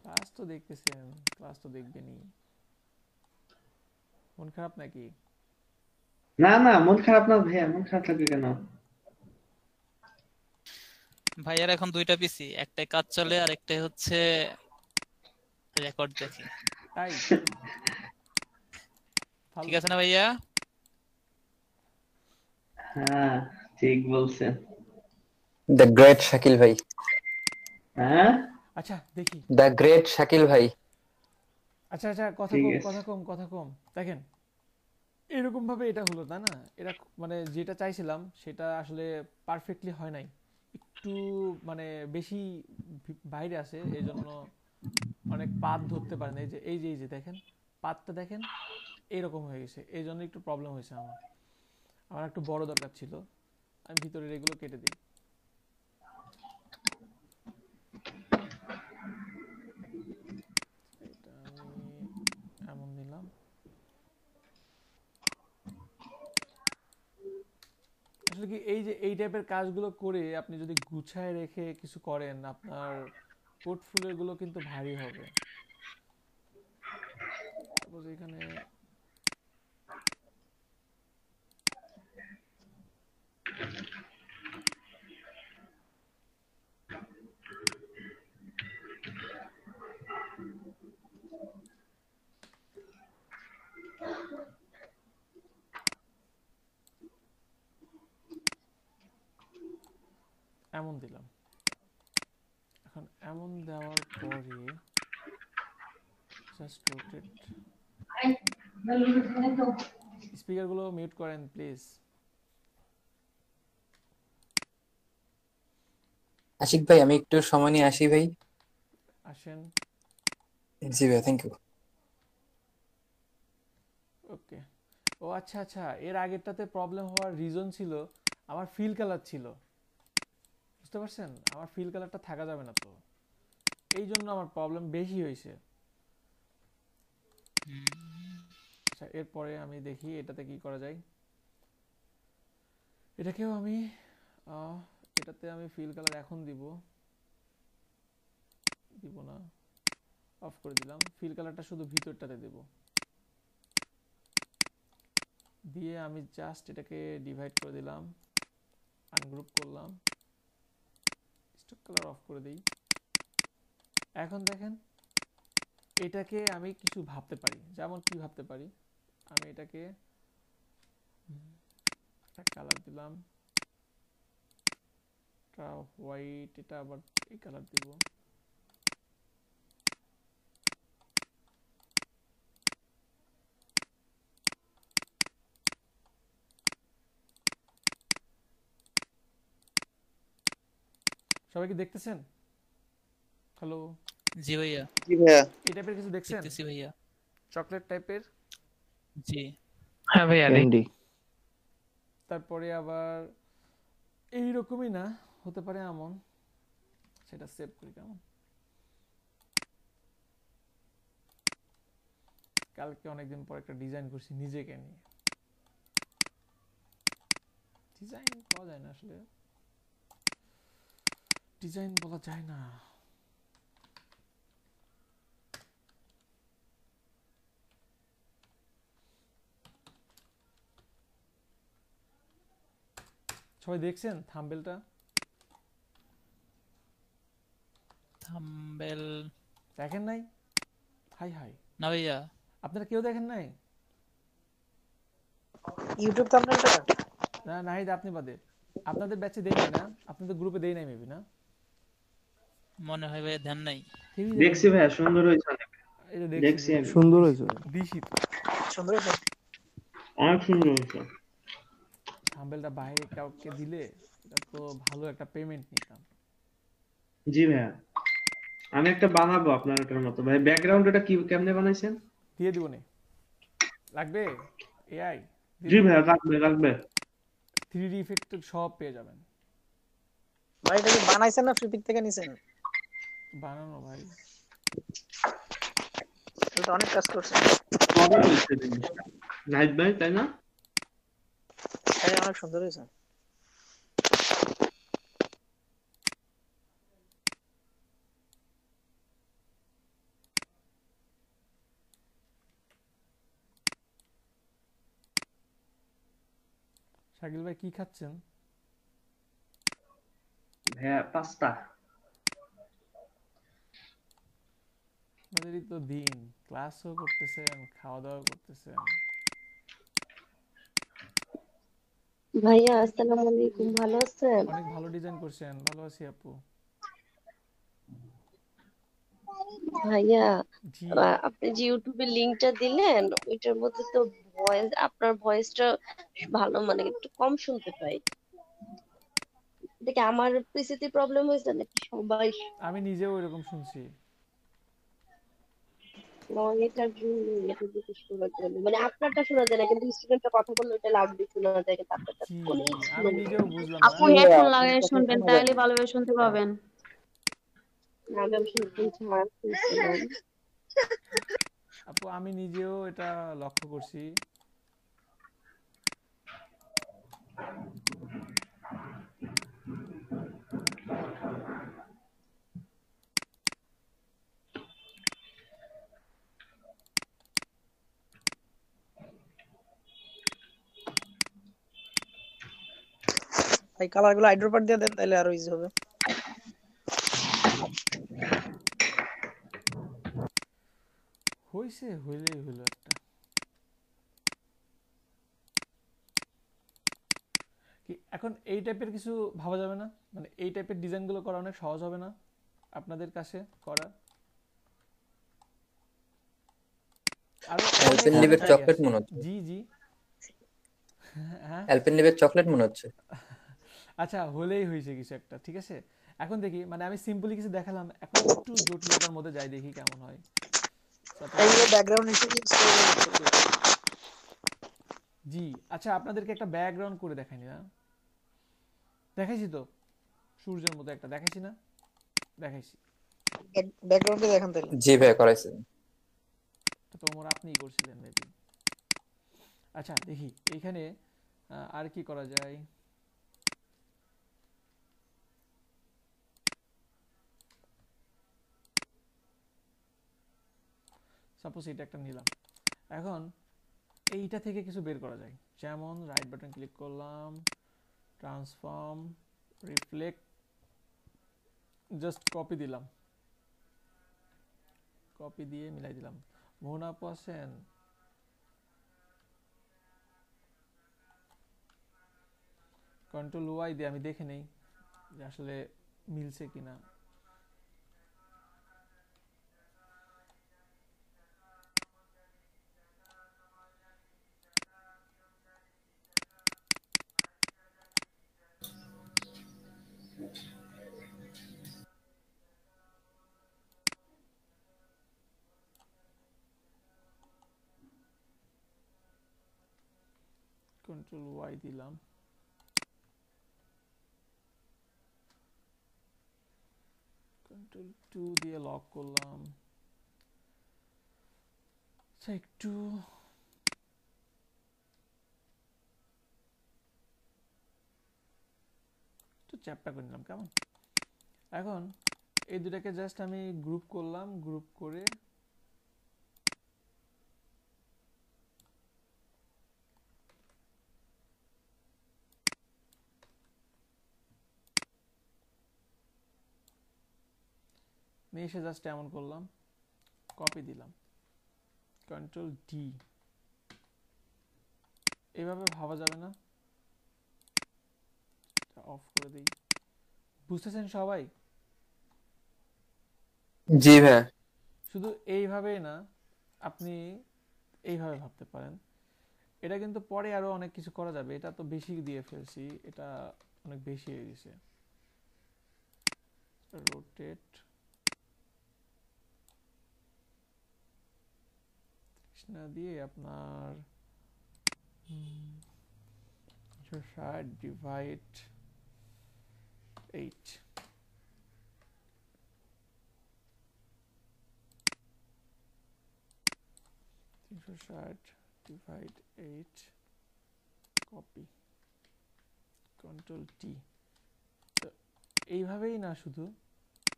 ক্লাস তো দেখতেছেন, ক্লাস তো দেখবেনই। মন খারাপ নাকি? না না, মন খারাপ না ভাইয়া, মন খারাপ থাকবে কেন? ভাইয়ার এখন দুইটা পিসি, একটাই কাজ চলে আর একটাই হচ্ছে রেকর্ড দেখে। তাই ঠিক আছে না ভাইয়া? হ্যাঁ ঠিক বলছেন। দ্য গ্রেট শাকিল ভাই। হ্যাঁ আচ্ছা দেখি, দ্য গ্রেট শাকিল ভাই। আচ্ছা কথা ঠিক কম আছে। কথা কম দেখেন এরকম ভাবে এটা হলো তাই না, এটা মানে যেটা চাইছিলাম সেটা আসলে পারফেক্টলি হয় নাই, একটু মানে বেশি বাইরে আছে, এই জন্য অনেক পাত ধরতে পারে না। এই যে দেখেন পাতটা দেখেন এইরকম হয়ে গেছে, এই জন্য একটু প্রবলেম হয়েছে। আমার একটু বড় দরকার ছিল, আমি ভিতরের এগুলো কেটে দিই। এটা আমি এমন নিলাম। আসলে কি এই যে এই টাইপের কাজগুলো করে আপনি যদি গুছায় রেখে কিছু করেন, আপনার পোর্টফোলিও গুলো কিন্তু ভারী হবে। সাপোজ এখানে এমন দিলাম। এখন এমন দেওয়ার পরে জাস্ট রোটেট। স্পিকারগুলো মিউট করেন প্লিজ। আশিক ভাই আমি একটু সময় নিয়ে আসি ভাই। আসেন। জি ভাই, থ্যাংক ইউ। ওকে। ও আচ্ছা, এর আগেরটাতে প্রবলেম হওয়ার রিজন ছিল আমার ফিল কালার ছিল, বুঝতে পারছেন? আমার ফিল কালারটা থাকা যাবে না, তো এই জন্য আমার প্রবলেম বেশি হয়েছে। আচ্ছা এরপরে আমি দেখি এটাতে কি করা যায়। এটাকেও আমি এটাতে আমি ফিল কালার এখন দিব না, অফ করে দিলাম। ফিল কালারটা শুধু ভিতরটাতে দেব, দিয়ে আমি জাস্ট এটাকে ডিভাইড করে দিলাম, আনগ্রুপ করলাম, স্টক কালার অফ করে দিই। এখন দেখেন এটাকে আমি কিছু ভাবতে পারি, যেমন কি ভাবতে পারি, আমি এটাকে একটা কালার দিলাম, এটা হোয়াইট, এটা আবার এই কালার দিব। সবাই কি দেখতেছেন? হ্যালো, জি ভাইয়া, জি ভাইয়া, এই টাইপের কিছু দেখছেন? দেখতেছি ভাইয়া। চকলেট টাইপের। জি হ্যাঁ ভাইয়া ক্যান্ডি। তারপরে আবার এইরকমই না, হতে পারে এমন, সেটা সেভ করি কেমন। কালকে অনেকদিন পর একটা ডিজাইন করছি নিজেকে নিয়ে। ডিজাইন পাওয়া যায় না আসলে, ডিজাইন বলা যায় না। সবাই দেখছেন থাম্বনেলটা? থাম্বনেল দেখেন নাই? হাই হাই, না ভাইয়া। আপনারা কেউ দেখেন নাই? ইউটিউব থাম্বনেলটা? না, নাহিদ আপনি বাদে, আপনাদের ব্যাচে দেই নাই না, আপনাদের গ্রুপে দেই নাই মেবি না, মনে হয় ভাইয়া ধ্যান নাই। দেখছি ভাইয়া, সুন্দর হয়েছে অনেক। এটা দেখছি আমি। সুন্দর হয়েছে, দিশি সুন্দর হয়েছে, অনেক সুন্দর হয়েছে। থাম্বনেলটা বাইরে কাউকে দিলে এটা তো ভালো একটা পেমেন্ট নিতাম। জি ভাইয়া, আমি একটা বানাবো আপনার এটার মতো। ভাই ব্যাকগ্রাউন্ড এটা কি কেমনে বানাইছেন? দিয়ে দিব নে, লাগবে এআই? জি ভাইয়া, লাগবে লাগবে। 3D ইফেক্ট সব পেয়ে যাবেন। ভাই এটা কি বানাইছেন না ফ্রি পিক থেকে নিছেন? বানানো ভাই, এটা অনেক কাজ করছেন। কবে হয়েছে জিনিসটা? নাইট ভাই, তাই না? এটা অনেক সুন্দর হয়েছে। শাকিল ভাই কি খাচ্ছেন? ভাইয়া পাস্তা। আপনাদেরই তো দিন, ক্লাসও করতেছেন, খাওয়া দাওয়া করতেছেন। ভাইয়া আসসালামু আলাইকুম, ভালো আছেন? অনেক ভালো ডিজাইন করছেন, ভালো আছি আপু। ভাইয়া জি, আপনি যে ইউটিউবে লিংকটা দিলেন ওইটার মধ্যে তো ভয়েস, আপনার ভয়েসটা ভালো, মানে একটু কম শুনতে পাই। দেখি আমার পিসিতে প্রবলেম হয়েছে নাকি সবাই? আমি নিজেও এরকম শুনছি। এটার জন্য এটা জিজ্ঞেস করার জন্য, মানে আপনারটা শোনা যায় না কিন্তু স্টুডেন্টটা কথা বললে ওটা লাগবে শোনা যায়, কিন্তু আপনারটা জি অনেক জি, স্লো। আমি নিজেও বুঝলাম না। আপু হেডফোন লাগায় শুনবেন, তাহলে ভালোভাবে শুনতে পাবেন। আমি অবশ্য হেডফোন ছাড়া শুনছিলাম। আপু আমি নিজেও এটা লক্ষ্য করছি। ভাই কালারগুলো আইড্রপার দিয়ে দেন, তাহলে আরো ইজি হবে। হইছে, হইলেই হইলো একটা। কি এখন এই টাইপের কিছু ভাবা যাবে না? মানে এই টাইপের ডিজাইনগুলো করা অনেক সহজ হবে না আপনাদের কাছে করা? আরো অনেক অ্যালপেনলিবের অনেক চকলেট আছে। মনে হচ্ছে। জি জি, হ্যাঁ অ্যালপেনলিবের চকলেট মনে হচ্ছে। আচ্ছা, হলেই হয়েছে কিছু একটা, ঠিক আছে। এখন দেখি, মানে আমি সিম্পলি কিছু দেখালাম, এখন একটু জটিলতার মধ্যে যাই, দেখি কেমন হয়। এইগুলো ব্যাকগ্রাউন্ড হিসেবে ইউজ করে। জি আচ্ছা, আপনাদেরকে একটা ব্যাকগ্রাউন্ড করে দেখাইনি না? দেখাইছি তো, সূর্যের মতো একটা দেখাইছি না? দেখাইছি। ব্যাকগ্রাউন্ডে দেখান তাহলে। জি ভাই, করাইছেন। তো তোমরা আপনিই করছিলেন মেবি। আচ্ছা দেখি এইখানে আর কি করা যায়। সাপোজ এটা একটা নিলাম। এখন এইটা থেকে কিছু বের করা যায়, যেমন রাইট বাটন ক্লিক করলাম, ট্রান্সফর্ম, রিফ্লেক্ট, জাস্ট কপি দিলাম, কপি দিয়ে মিলাই দিলাম। মোহন আপু আছেন? কন্ট্রোল ওয়াই দিয়ে আমি দেখে নেই যে আসলে মিলছে কিনা। কন্ট্রোল ওয়াই দিলাম, কন্ট্রোল 2 দিয়ে লক করলাম। আচ্ছা একটু চ্যাপটা করে নিলাম, কেমন? এখন এই দুটাকে জাস্ট আমি গ্রুপ করলাম, গ্রুপ করে নিয়ে এসে জাস্ট এমন করলাম, কপি দিলাম, কন্ট্রোল ডি। এভাবে ভাবা যাবে না? অফ করে দিই। বুঝতেছেন সবাই? জি ভাইয়া। শুধু এইভাবেই না, আপনি এইভাবে ভাবতে পারেন। এটা কিন্তু পরে আরো অনেক কিছু করা যাবে, এটা তো বেশি দিয়ে ফেলছি, এটা অনেক বেশি হয়ে গেছে। রোটেট না দিয়ে আপনার divide 8, divide 8, copy, control T. তো এইভাবেই না, শুধু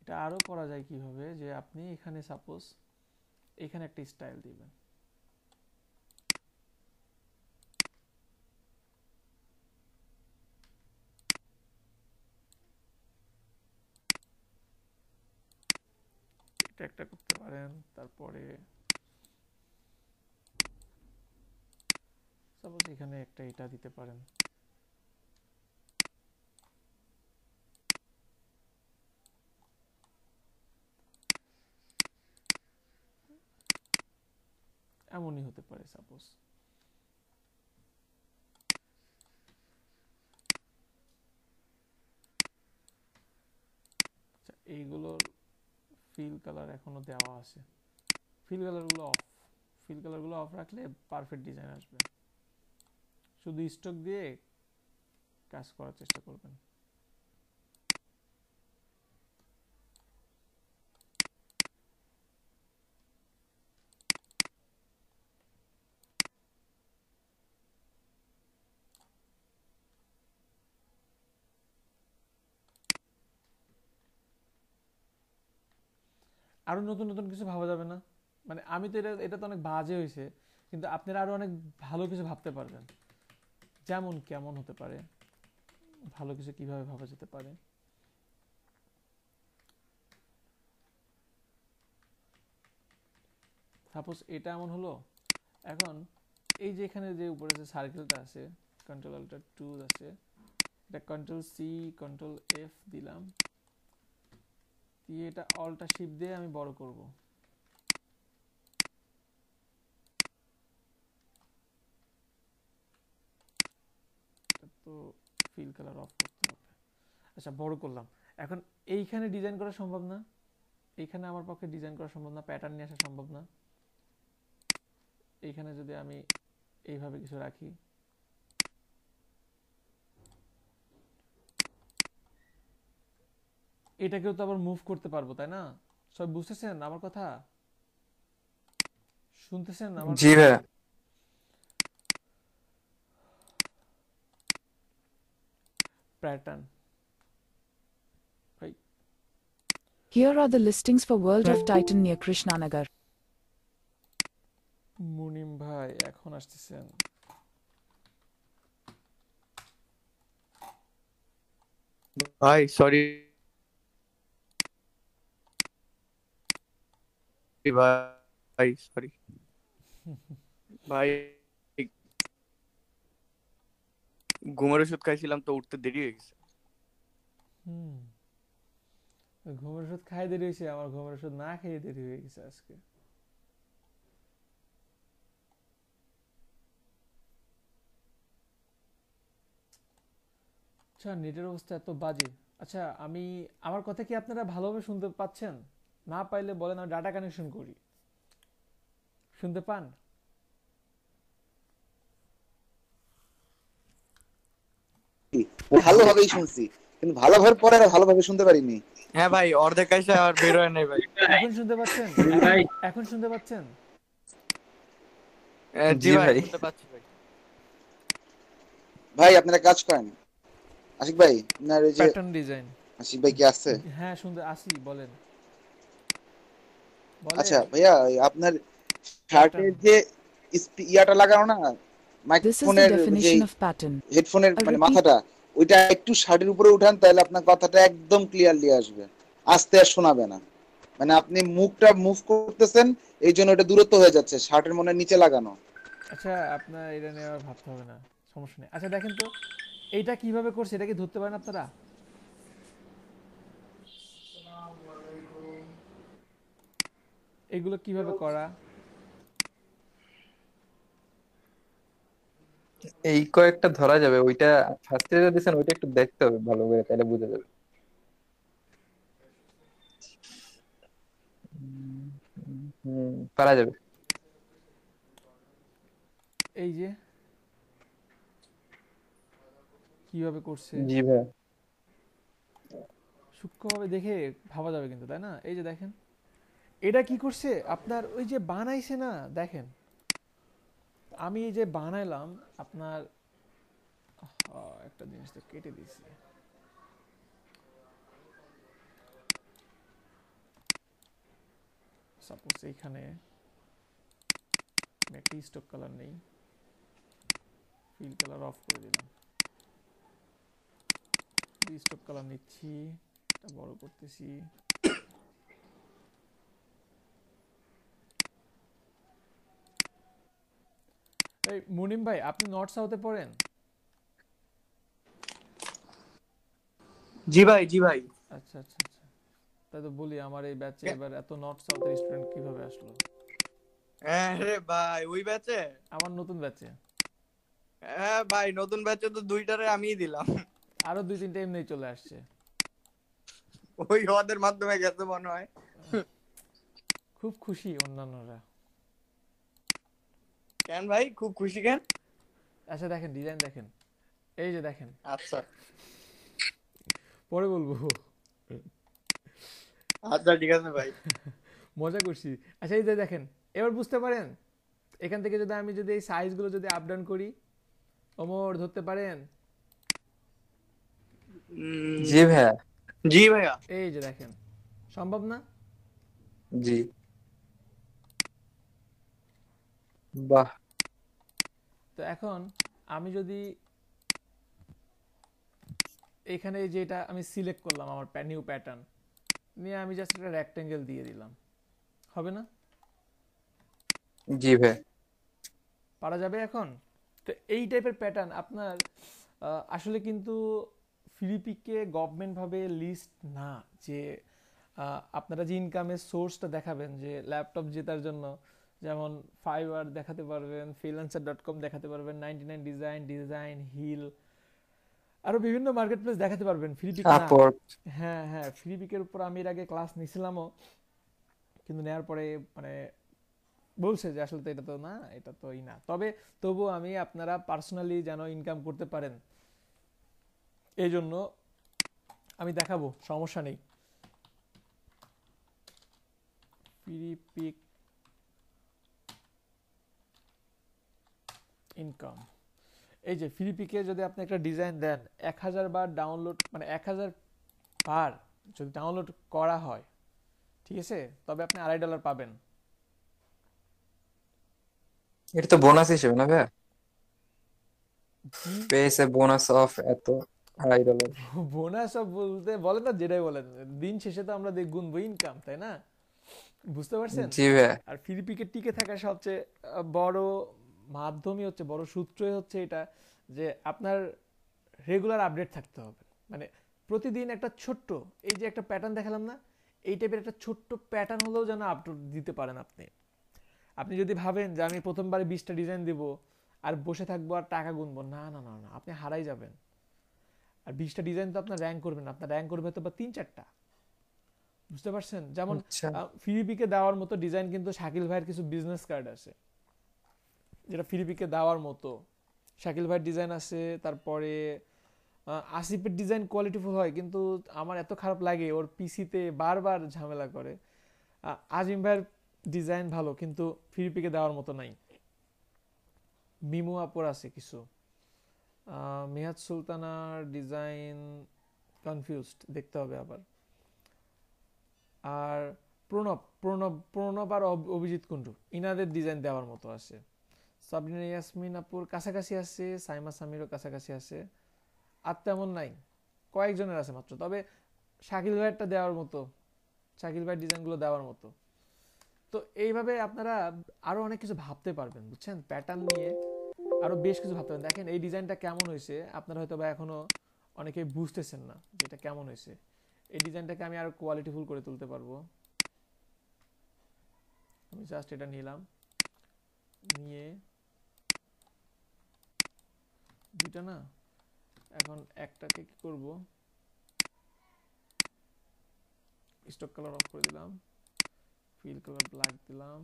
এটা আরো করা যায় কিভাবে, যে আপনি এখানে সাপোজ এখানে একটা স্টাইল দিবেন, এটা একটা করতে পারেন। তারপরে সাপোজ এখানে একটা এটা দিতে পারেন। এমনই হতে পারে সাপোজ। আচ্ছা, এইগুলোর ফিল কালার এখনো দেওয়া আছে, ফিল কালারগুলো অফ, ফিল কালারগুলো অফ রাখলে পারফেক্ট ডিজাইন আসবে। শুধু স্টক দিয়ে কাজ করার চেষ্টা করবেন। আরো নতুন নতুন কিছু ভাবা যাবে না? মানে আমি তো এটা তো অনেক বাজে হয়েছে, কিন্তু আপনারা আরো অনেক ভালো কিছু ভাবতে পারবেন। যেমন কেমন হতে পারে, ভালো কিছু কিভাবে ভাবা যেতে পারে। সাপোজ এটা এমন হলো। এখন এই যে এখানে যে উপরে যে সার্কেলটা আছে, কন্ট্রোল অল্টার 2 আছে, এটা কন্ট্রোল সি কন্ট্রোল এফ দিলাম, দিয়ে এটা অল্টার শিফট দিয়ে আমি বড় করব। তো ফিল কালার অফ করতে হবে। আচ্ছা, বড় করলাম। এখন এইখানে ডিজাইন করা সম্ভব না, এইখানে আমার পক্ষে ডিজাইন করা সম্ভব না, প্যাটার্ন নিয়ে আসা সম্ভব না। এইখানে যদি আমি এইভাবে কিছু রাখি, এটাকেও তো আবার মুভ করতে পারবো, তাই না? সব বুঝতেছেন আমার কথা? শুনতেছেন আমার জি কথা? ভাইয়া। Pattern. Here are the listings for World of Titan near Krishnanagar. Munim ভাই এখন আসতেছেন? ভাই সরি ভাই, সরি ভাই, ঘুমের ওষুধ খাইছিলাম তো উঠতে দেরি হয়ে গেছে। হুম, ঘুমের ওষুধ খাই দেরি হয়েছে, আমার ঘুমের ওষুধ না খেয়ে দেরি হয়ে গেছে আজকে। আচ্ছা, নেটের অবস্থা এত বাজে। আচ্ছা, আমার কথা কি আপনারা ভালোভাবে শুনতে পাচ্ছেন? না পাইলে বলেন, আমি ডাটা কানেকশন করি। শুনতে পান? ভালোভাবেই শুনছি, কিন্তু ভালোভাবে পরে আর ভালোভাবে শুনতে পারিনি। হ্যাঁ ভাই, অর্ধেক আইসা আর বের হয় নাই ভাই। এখন শুনতে পাচ্ছেন? এখন শুনতে পাচ্ছেন? জি ভাই শুনতে পাচ্ছি ভাই। ভাই আপনারা কাজ করেন, আশিক ভাই আপনার ওই যে প্যাটার্ন ডিজাইন। আশিক ভাই কি আছে? হ্যাঁ, শুনতে আসি, বলেন আচ্ছা বলেন। ভাইয়া, ওই আপনার শার্টের যে ইয়াটা লাগানো না, This is the মাইক্রোফোনের যে definition of pattern. হেডফোনের A মানে repeat মাথাটা, ওইটা একটু শার্টের উপরে উঠান, তাহলে আপনার কথাটা একদম ক্লিয়ারলি আসবে, আস্তে আর শোনাবে না। মানে আপনি মুখটা মুভ করতেছেন, এই জন্য এটা দূরত্ব হয়ে যাচ্ছে, শার্টের মনে নিচে লাগানো। আচ্ছা, আপনার এটা নিয়ে আর ভাবতে হবে না, সমস্যা নেই। আচ্ছা দেখেন তো, এইটা কিভাবে করছে, এটা কি ধরতে পারেন আপনারা? এগুলো কিভাবে করা? এই কয়েকটা ধরা যাবে, ওইটা ফার্স্টে যেটা দিচ্ছেন ওইটা একটু দেখতে হবে ভালো করে, তাহলে বোঝা যাবে। পারা যাবে। এই যে কিভাবে করছে, জি ভাই, সূক্ষ্মভাবে দেখে ভাবা যাবে কিন্তু, তাই না? এই যে দেখেন, এটা কি করছে আপনার, ওই যে বানাইছে না, দেখেন আমি এই যে বানাইলাম আপনার, একটা জিনিস তো কেটে দিয়েছি। সাপোজ এইখানে আমি একটা স্টক কালার নেই, ফিল কালার অফ করে দিলাম, স্টক কালার নিচ্ছি, এটা বড় করতেছি। এই মুনিম ভাই, আপনি নর্থ সাউথে পড়েন? জি ভাই, জি ভাই। আচ্ছা আচ্ছা আচ্ছা, তাই তো বলি, আমার এই ব্যাচে এবার এত নর্থ সাউথের স্টুডেন্ট কিভাবে আসলো? হ্যাঁ রে ভাই, ওই ব্যাচে? আমার নতুন ব্যাচে। হ্যাঁ ভাই, নতুন ব্যাচে তো দুইটারে আমিই দিলাম। আরো 2-3টা এমনি চলে আসছে, ওই ওদের মাধ্যমে গেছে মনে হয়। খুব খুশি অন্যান্যরা। কেন ভাই, খুব খুশি কেন? আচ্ছা দেখেন, ডিজাইন দেখেন, এই যে দেখেন। আচ্ছা পরে বলবো। আচ্ছা ঠিক আছে ভাই, মজা করছি। আচ্ছা এই যে দেখেন, এবার বুঝতে পারেন, এখান থেকে যদি আমি এই সাইজগুলো যদি আপ ডাউন করি, ওমর ধরতে পারেন? জি ভাইয়া, জি ভাইয়া। এই যে দেখেন, সম্ভব না? জি, বাহ। তো এখন আমি যদি এখানে যেটা আমি সিলেক্ট করলাম, আমার নিউ প্যাটার্ন নিয়ে আমি জাস্ট একটা রেক্টেঙ্গেল দিয়ে দিলাম, হবে না? জি ভাই, পারা যাবে এখন? তো এই টাইপের প্যাটার্ন আপনার আসলে কিন্তু ফিলিপিকে গভর্নমেন্ট ভাবে লিস্ট না, যে আপনারা যে ইনকামের সোর্সটা দেখাবেন, যে ল্যাপটপ জেতার জন্য, যেমন ফাইবার দেখাতে পারবেন, freelancer.com দেখাতে পারবেন, 99 ডিজাইন হিল, আরো বিভিন্ন মার্কেট প্লেস দেখাতে পারবেন, ফ্রিপিক না। হ্যাঁ হ্যাঁ, ফ্রিপিকের উপর আমি এর আগে ক্লাস নিছিলামও, কিন্তু নেওয়ার পরে মানে বলছে যে আসলে তো এটা তো না, এটা তো না। তবু আমি আপনারা পার্সোনালি যেন ইনকাম করতে পারেন, এই জন্য আমি দেখাবো, সমস্যা নেই। ফ্রিপিক ইনকাম, এই যে ফ্রিপিকে যদি আপনি একটা ডিজাইন দেন, 1000 বার ডাউনলোড, মানে 1000 বার যদি ডাউনলোড করা হয়, ঠিক আছে, তবে আপনি $2.5 পাবেন। এটা তো বোনাস হিসেবে না ভাইয়া, জি পেয়েছে বোনাস অফ এত $2.5। বোনাস বলতে বলেন না, যেটাই বলেন, দিন শেষে তো আমরা গুনবো ইনকাম, তাই না? বুঝতে পারছেন? জি ভাইয়া। আর ফ্রি পিকে টিকে থাকার সবচেয়ে বড় মাধ্যমই হচ্ছে, বড় সূত্রই হচ্ছে এটা, যে আপনার রেগুলার আপডেট থাকতে হবে। মানে প্রতিদিন একটা ছোট্ট, এই যে একটা প্যাটার্ন দেখালাম না, এই টাইপের একটা ছোট্ট প্যাটার্ন হলেও যেন আপলোড দিতে পারেন আপনি। আপনি যদি ভাবেন যে আমি প্রথমবারে 20টা ডিজাইন দেবো আর বসে থাকবো আর টাকা গুনবো, না না না না, আপনি হারাই যাবেন। আর 20টা ডিজাইন তো আপনার র্যাঙ্ক করবেন না, আপনার র্যাঙ্ক করবে হয়তো বা 3-4টা। বুঝতে পারছেন? যেমন আচ্ছা ফিরিপিকে দেওয়ার মতো ডিজাইন কিন্তু শাকিল ভাইয়ের কিছু বিজনেস কার্ড আছে, যেটা ফিরিপিকে দেওয়ার মতো। শাকিল ভাইয়ের ডিজাইন আছে, তারপরে আসিফের ডিজাইন কোয়ালিটিফুল হয়, কিন্তু আমার এত খারাপ লাগে ওর পিসিতে বারবার ঝামেলা করে। আজিম ভাইয়ের ডিজাইন ভালো, কিন্তু ফিরিপিকে দেওয়ার মতো নাই। মিমু আপুর আছে কিছু। মেহাদ সুলতানার ডিজাইন কনফিউজড, দেখতে হবে আবার। আর প্রণব আর অভিজিৎ কুন্ডু, ইনাদের ডিজাইন দেওয়ার মতো আছে। সাবরিনা ইয়াসমিন আপুর কাছাকাছি আছে, সাইমা সামিরও কাছাকাছি আছে, আর তেমন নাই, কয়েকজনের আছে মাত্র। তবে শাকিল ভাইয়েরটা দেওয়ার মতো, শাকিল ভাইয়ের ডিজাইনগুলো দেওয়ার মতো। তো এইভাবে আপনারা আরো অনেক কিছু ভাবতে পারবেন, বুঝছেন? প্যাটার্ন নিয়ে আরো বেশ কিছু ভাবতে পারবেন। দেখেন এই ডিজাইনটা কেমন হয়েছে, আপনারা হয়তো বা এখনো অনেকেই বুঝতেছেন না যে এটা কেমন হয়েছে। এই ডিজাইনটাকে আমি আরো কোয়ালিটিফুল করে তুলতে পারবো। আমি জাস্ট এটা নিলাম, নিয়ে দুইটা না, এখন একটাকে কি করব, স্টক কালার অফ করে দিলাম, ফিল কালার ব্ল্যাক দিলাম,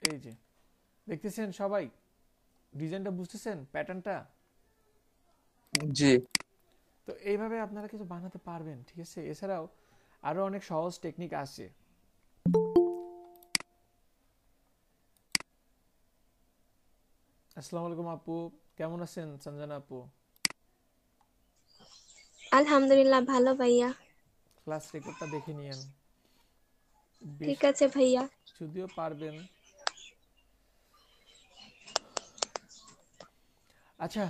এই যে দেখতেছেন সবাই, ডিজাইনটা বুঝতেছেন, প্যাটার্নটা? জি তো এইভাবে আপনারা কিছু বানাতে পারবেন, ঠিক আছে? এছাড়াও আরো অনেক সহজ টেকনিক আছে। আসসালামু আলাইকুম আপু, কেমন আছেন সঞ্জনা আপু? আলহামদুলিল্লাহ ভালো ভাইয়া। ক্লাস রেকর্ডটা দেখে নিয়েন, বেশ ঠিক আছে ভাইয়া। যদিও পারবেন। আচ্ছা,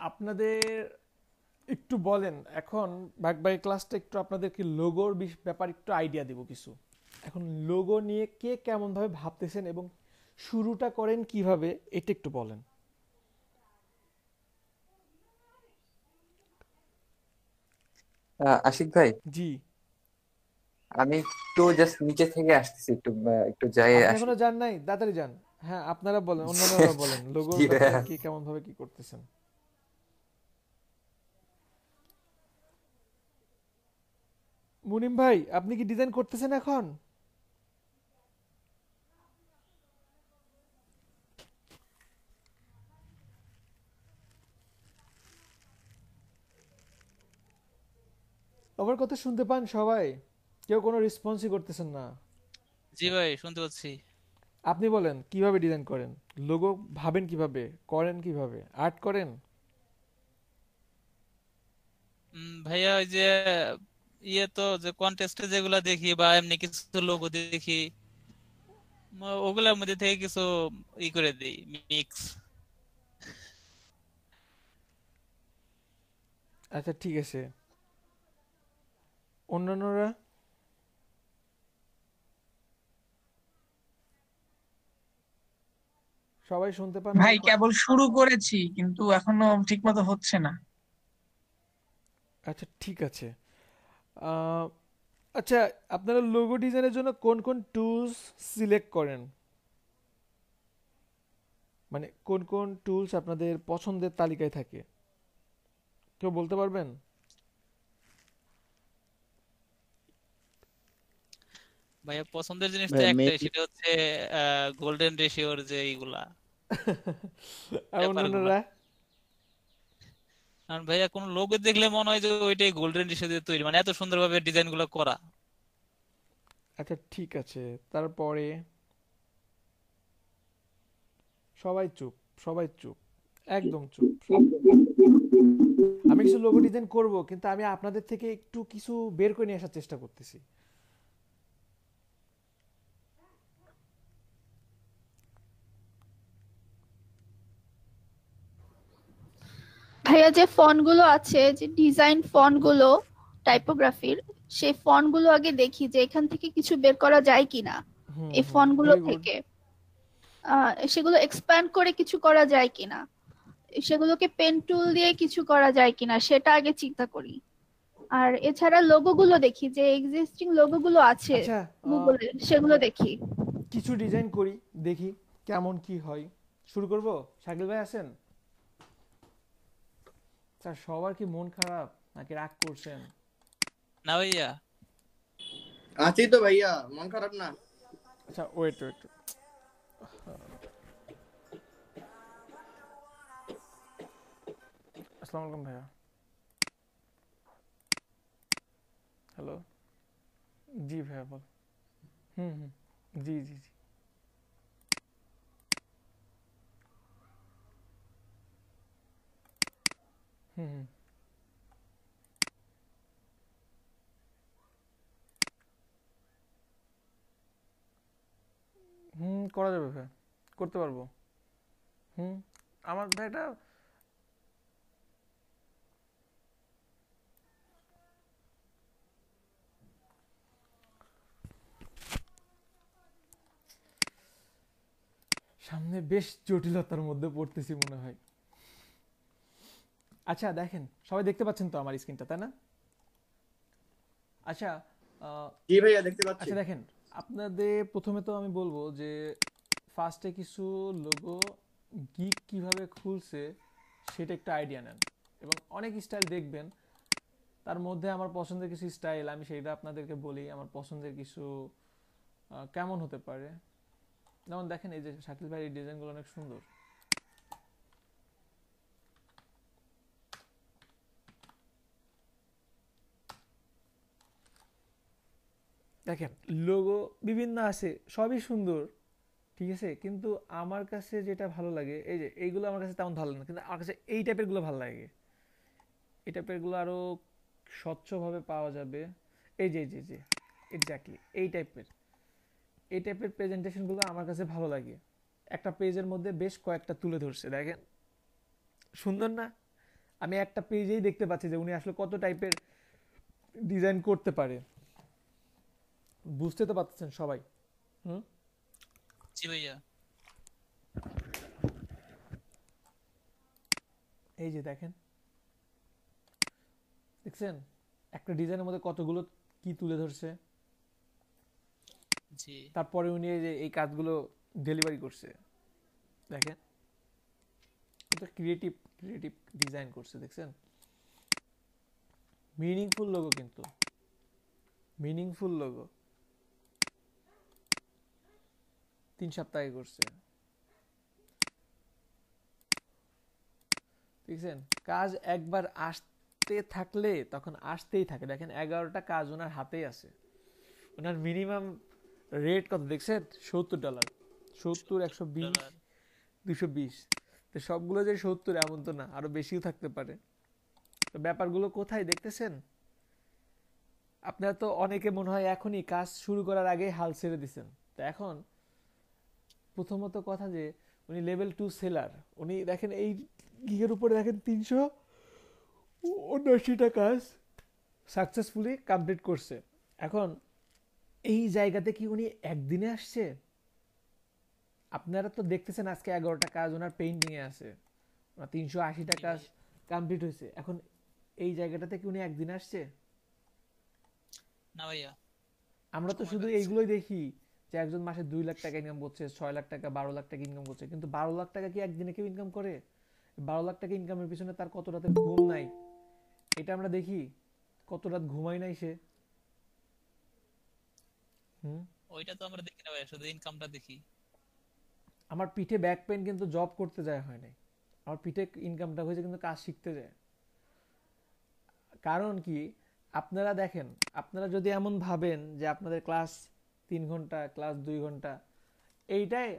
আপনাদের একটু বলেন এখন, ভাই ক্লাসটা একটু আপনাদেরকে লোগোর ব্যাপার একটু আইডিয়া দেব কিছু। এখন লোগো নিয়ে কে কেমন ভাবে ভাবতেছেন এবং শুরুটা করেন কিভাবে, এটা একটু বলেন। আশিক ভাই, জি, আমি একটু জাস্ট নিচে থেকে আসতেছি, একটু একটু যাই আপনি আসি। এখনো যান নাই? তাড়াতাড়ি যান। হ্যাঁ, আপনারা বলেন, অন্যান্যরা বলেন লোগোর জি ব্যাপারে ভাইয়া। কি কেমন ভাবে কি করতেছেন। মুনিম ভাই, আপনি কি ডিজাইন করতেছেন এখন? আমার কথা শুনতে পান সবাই? কেউ কোনো রেসপন্সই করতেছেন না। জি ভাই, শুনতে পাচ্ছি। আপনি বলেন কিভাবে ডিজাইন করেন, লোগো ভাবেন কিভাবে, করেন কিভাবে, আর্ট করেন? ভাইয়া ওই যে ইয়ে তো যে কন্টেস্টে যেগুলা দেখি বা এমনি কিছু লোগো দেখি, ওগুলার মধ্যে থেকে কিছু ই করে দিই, মিক্স। আচ্ছা ঠিক আছে, অন্যান্যরা? সবাই শুনতে পান ভাই আমার কেবল শুরু করেছি কিন্তু এখনো ঠিকমতো হচ্ছে না। আচ্ছা ঠিক আছে। আহ, আচ্ছা, আপনারা লোগো ডিজাইনের জন্য কোন কোন টুলস সিলেক্ট করেন, মানে কোন কোন টুলস আপনাদের পছন্দের তালিকায় থাকে, কেউ বলতে পারবেন? ভাইয়া পছন্দের জিনিস তো ভাই একটাই, মেইনলি সেটা হচ্ছে গোল্ডেন রেশিওর যে এইগুলা আর ব্যাপারগুলা। অন্যান্যরা? কারণ ভাইয়া কোন লোগো দেখলে মনে হয় যে ওইটাই গোল্ডেন রেশিও দিয়ে তৈরি, মানে এত সুন্দরভাবে ডিজাইন গুলো করা। আচ্ছা ঠিক আছে, তারপরে সবাই চুপ, সবাই চুপ, একদম চুপ। আমি কিছু লোগো ডিজাইন করব, কিন্তু আমি আপনাদের থেকে একটু কিছু বের করে নিয়ে আসার চেষ্টা করতেছি। ভাইয়া যে ফন্ট গুলো আছে, যে ডিজাইন ফন্ট গুলো টাইপোগ্রাফির, সেই ফন্ট গুলো আগে দেখি যে এখান থেকে কিছু বের করা যায় কিনা। এই ফন্ট গুলো ভেরি গুড। থেকে সেগুলো এক্সপ্যান্ড করে কিছু করা যায় কিনা, সেগুলোকে পেন টুল দিয়ে কিছু করা যায় কিনা সেটা আগে চিন্তা করি। আর এছাড়া লোগো গুলো দেখি, যে এক্সিস্টিং লোগো গুলো আছে আচ্ছা, গুগলে, সেগুলো দেখি। কিছু ডিজাইন করি, দেখি কেমন কি হয়। শুরু করব? শাকিল ভাই আছেন? স্যার সবার কি মন খারাপ নাকি রাগ করছেন? না ভাইয়া, আছি তো ভাইয়া, মন খারাপ না। আচ্ছা ওয়েট ওয়েট, আসসালামু আলাইকুম ভাইয়া। হ্যালো, জি ভাইয়া বল। হুম, জি জি জি। হুম, করা যাবে ভাই, করতে পারবো। হুম, আমার ভাই এটা সামনে বেশ জটিলতার মধ্যে পড়তেছি মনে হয়। আচ্ছা দেখেন, সবাই দেখতে পাচ্ছেন তো আমার স্ক্রিনটা, তাই না? আচ্ছা জি ভাইয়া দেখতে পাচ্ছি। আচ্ছা দেখেন, আপনাদের প্রথমে তো আমি বলবো যে ফার্স্টে কিছু লোগো গিক কিভাবে খুলছে সেটা একটা আইডিয়া নেন, এবং অনেক স্টাইল দেখবেন। তার মধ্যে আমার পছন্দের কিছু স্টাইল আমি সেইটা আপনাদেরকে বলি। আমার পছন্দের কিছু কেমন হতে পারে, যেমন দেখেন এই যে শাকিল ভাই, এই ডিজাইনগুলো অনেক সুন্দর। দেখেন লোগো বিভিন্ন আছে, সবই সুন্দর, ঠিক আছে, কিন্তু আমার কাছে যেটা ভালো লাগে, এই যে এইগুলো আমার কাছে তেমন ভালো লাগে না, কিন্তু আমার কাছে এই টাইপের গুলো ভালো লাগে। এই টাইপের গুলো আরো স্বচ্ছভাবে পাওয়া যাবে। এই যে যে যে এক্স্যাক্টলি এই টাইপের প্রেজেন্টেশনগুলো আমার কাছে ভালো লাগে। একটা পেজের মধ্যে বেশ কয়েকটা তুলে ধরছে, দেখেন সুন্দর না? আমি একটা পেজেই দেখতে পাচ্ছি যে উনি আসলে কত টাইপের ডিজাইন করতে পারে। বুঝতে তো পারতেছেন সবাই? জি ভাইয়া। এই যে দেখেন, দেখছেন একটা ডিজাইনের মধ্যে কতগুলো কি তুলে ধরছে। জি, তারপরে উনি এই যে এই কাজগুলো ডেলিভারি করছে, দেখেন কত ক্রিয়েটিভ ডিজাইন করছে, দেখছেন? মিনিংফুল লোগো, কিন্তু মিনিংফুল লোগো 3 সপ্তাহ আগে করছে, দেখছেন? কাজ একবার আসতে থাকলে তখন আসতেই থাকে। দেখেন 11টা কাজ ওনার হাতেই আছে। ওনার মিনিমাম রেট কত দেখছেন? $70, 70, 120, 220। তো সবগুলো যে 70 এমন তো না, আরো বেশিও থাকতে পারে। তো ব্যাপারগুলো কোথায় দেখতেছেন? আপনারা তো অনেকে মনে হয় এখনই কাজ শুরু করার আগে হাল ছেড়ে দিচ্ছেন। তো এখন প্রথমত কথা যে উনি লেভেল 2 সেলার, উনি দেখেন এই গিগের উপরে দেখেন 379টা কাজ সাকসেসফুলি কমপ্লিট করছে। এখন এই জায়গাতে কি উনি একদিনে আসছে? আপনারা তো দেখতেছেন আজকে 11টা কাজ ওনার পেইন্টিং এ আছে, 380টা কাজ কমপ্লিট হয়েছে। এখন এই জায়গাটাতে কি উনি একদিনে আসছে? না ভাইয়া। আমরা তো শুধু এইগুলোই দেখি যে একজন মাসে 2 লাখ টাকা ইনকাম করছে, 6 লাখ টাকা, 12 লাখ টাকা ইনকাম করছে, কিন্তু 12 লাখ টাকা কি একদিনে কেউ ইনকাম করে? 12 লাখ টাকা ইনকামের পিছনে তার কত রাতের ঘুম নাই এটা আমরা দেখি। কত রাত ঘুমাই নাই সে। ওইটা তো আমরা দেখি না ভাইয়া, শুধু ইনকামটা দেখি। আমার পিঠে ব্যাক পেইন কিন্তু জব করতে যায় হয় নাই, আমার পিঠে ইনকামটা হয়েছে কিন্তু কাজ শিখতে যায়। কারণ কি, আপনারা দেখেন, আপনারা যদি এমন ভাবেন যে আপনাদের ক্লাস 3 ঘন্টা, ক্লাস 2 ঘন্টা, এইটাই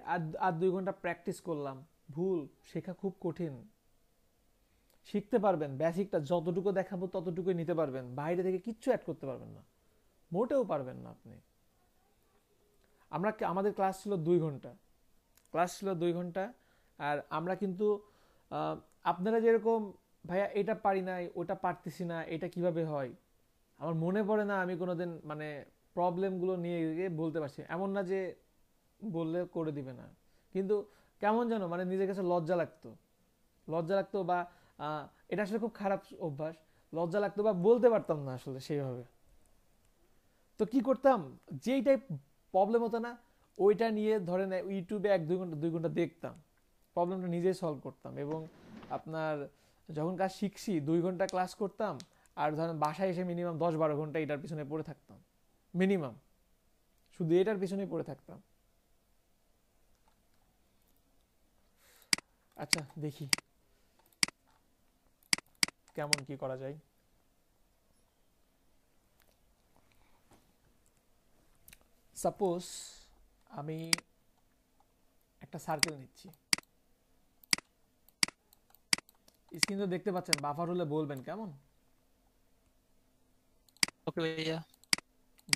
আর 2 ঘন্টা প্র্যাকটিস করলাম, ভুল। শেখা খুব কঠিন। শিখতে পারবেন, বেসিকটা যতটুকু দেখাবো ততটুকুই নিতে পারবেন, বাইরে থেকে কিচ্ছু অ্যাড করতে পারবেন না, মোটেও পারবেন না আপনি। আমাদের ক্লাস ছিল 2 ঘন্টা, আর আমরা কিন্তু আপনারা যেরকম ভাইয়া এটা পারি নাই, ওটা পারতেছি না, এটা কিভাবে হয়, আমার মনে পড়ে না আমি কোনোদিন মানে প্রবলেমগুলো নিয়ে গিয়ে বলতে পারছি, এমন না যে বললে করে দিবে না, কিন্তু কেমন যেন মানে নিজের কাছে লজ্জা লাগতো বা এটা আসলে খুব খারাপ অভ্যাস, লজ্জা লাগতো বা বলতে পারতাম না আসলে সেইভাবে। তো কি করতাম, যেই টাইপ প্রবলেম হতো না ওইটা নিয়ে ধরেন ইউটিউবে 1-2 ঘন্টা দেখতাম, প্রবলেমটা নিজেই সলভ করতাম, এবং আপনার যখন কাজ শিখছি 2 ঘন্টা ক্লাস করতাম, আর ধরেন বাসায় এসে মিনিমাম 10-12 ঘন্টা এটার পিছনে পড়ে থাকতাম, মিনিমাম শুধু এটার পিছনেই পড়ে থাকতাম। আচ্ছা দেখি কেমন কি করা যায়। সাপোজ আমি একটা সার্কেল নিচ্ছি, স্ক্রিন তো দেখতে পাচ্ছেন, বাফার হলে বলবেন কেমন। ওকে ভাইয়া।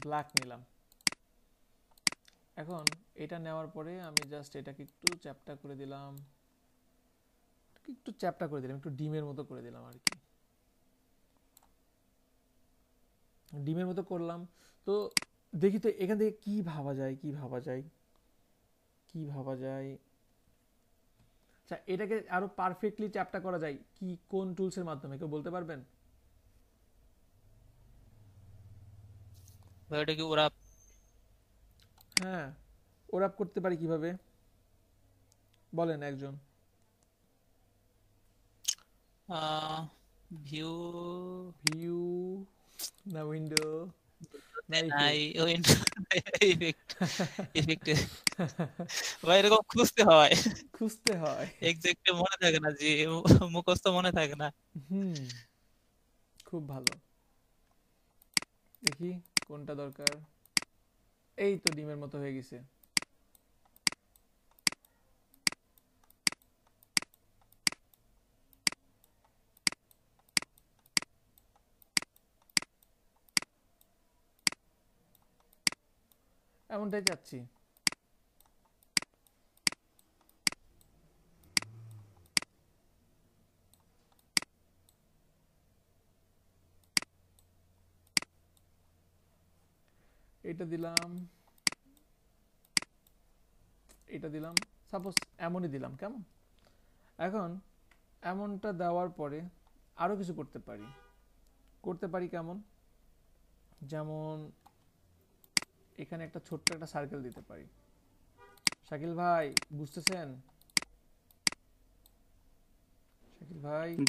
ব্ল্যাক নিলাম। এখন এটা নেওয়ার পরে আমি জাস্ট এটাকে একটু চ্যাপ্টা করে দিলাম, একটু ডিমের মতো করে দিলাম আর কি, ডিমের মতো করলাম। তো দেখি তো এখান থেকে কি ভাবা যায়। আচ্ছা এটাকে আরো পারফেক্টলি চ্যাপ্টা করা যায় কি, কোন টুলসের মাধ্যমে কেউ বলতে পারবেন? এটা কি ওরা? হ্যাঁ ওরাপ করতে পারি কিভাবে বলেন একজন। ভিউ না উইন্ডো না ইফেক্ট ভাই, এরকম খুঁজতে হয় এক্স্যাক্টলি মনে থাকে না, যে মুখস্থ মনে থাকে না। খুব ভালো, দেখি কোনটা দরকার। এই তো ডিমের মতো হয়ে গেছে। এমনটাই চাচ্ছি। এটা দিলাম, সাপোজ এমনই দিলাম, কেমন। এখন এমনটা দেওয়ার পরে আরো কিছু করতে পারি কেমন, যেমন এখানে একটা ছোট্ট একটা সার্কেল দিতে পারি। শাকিল ভাই বুঝতেছেন? শাকিল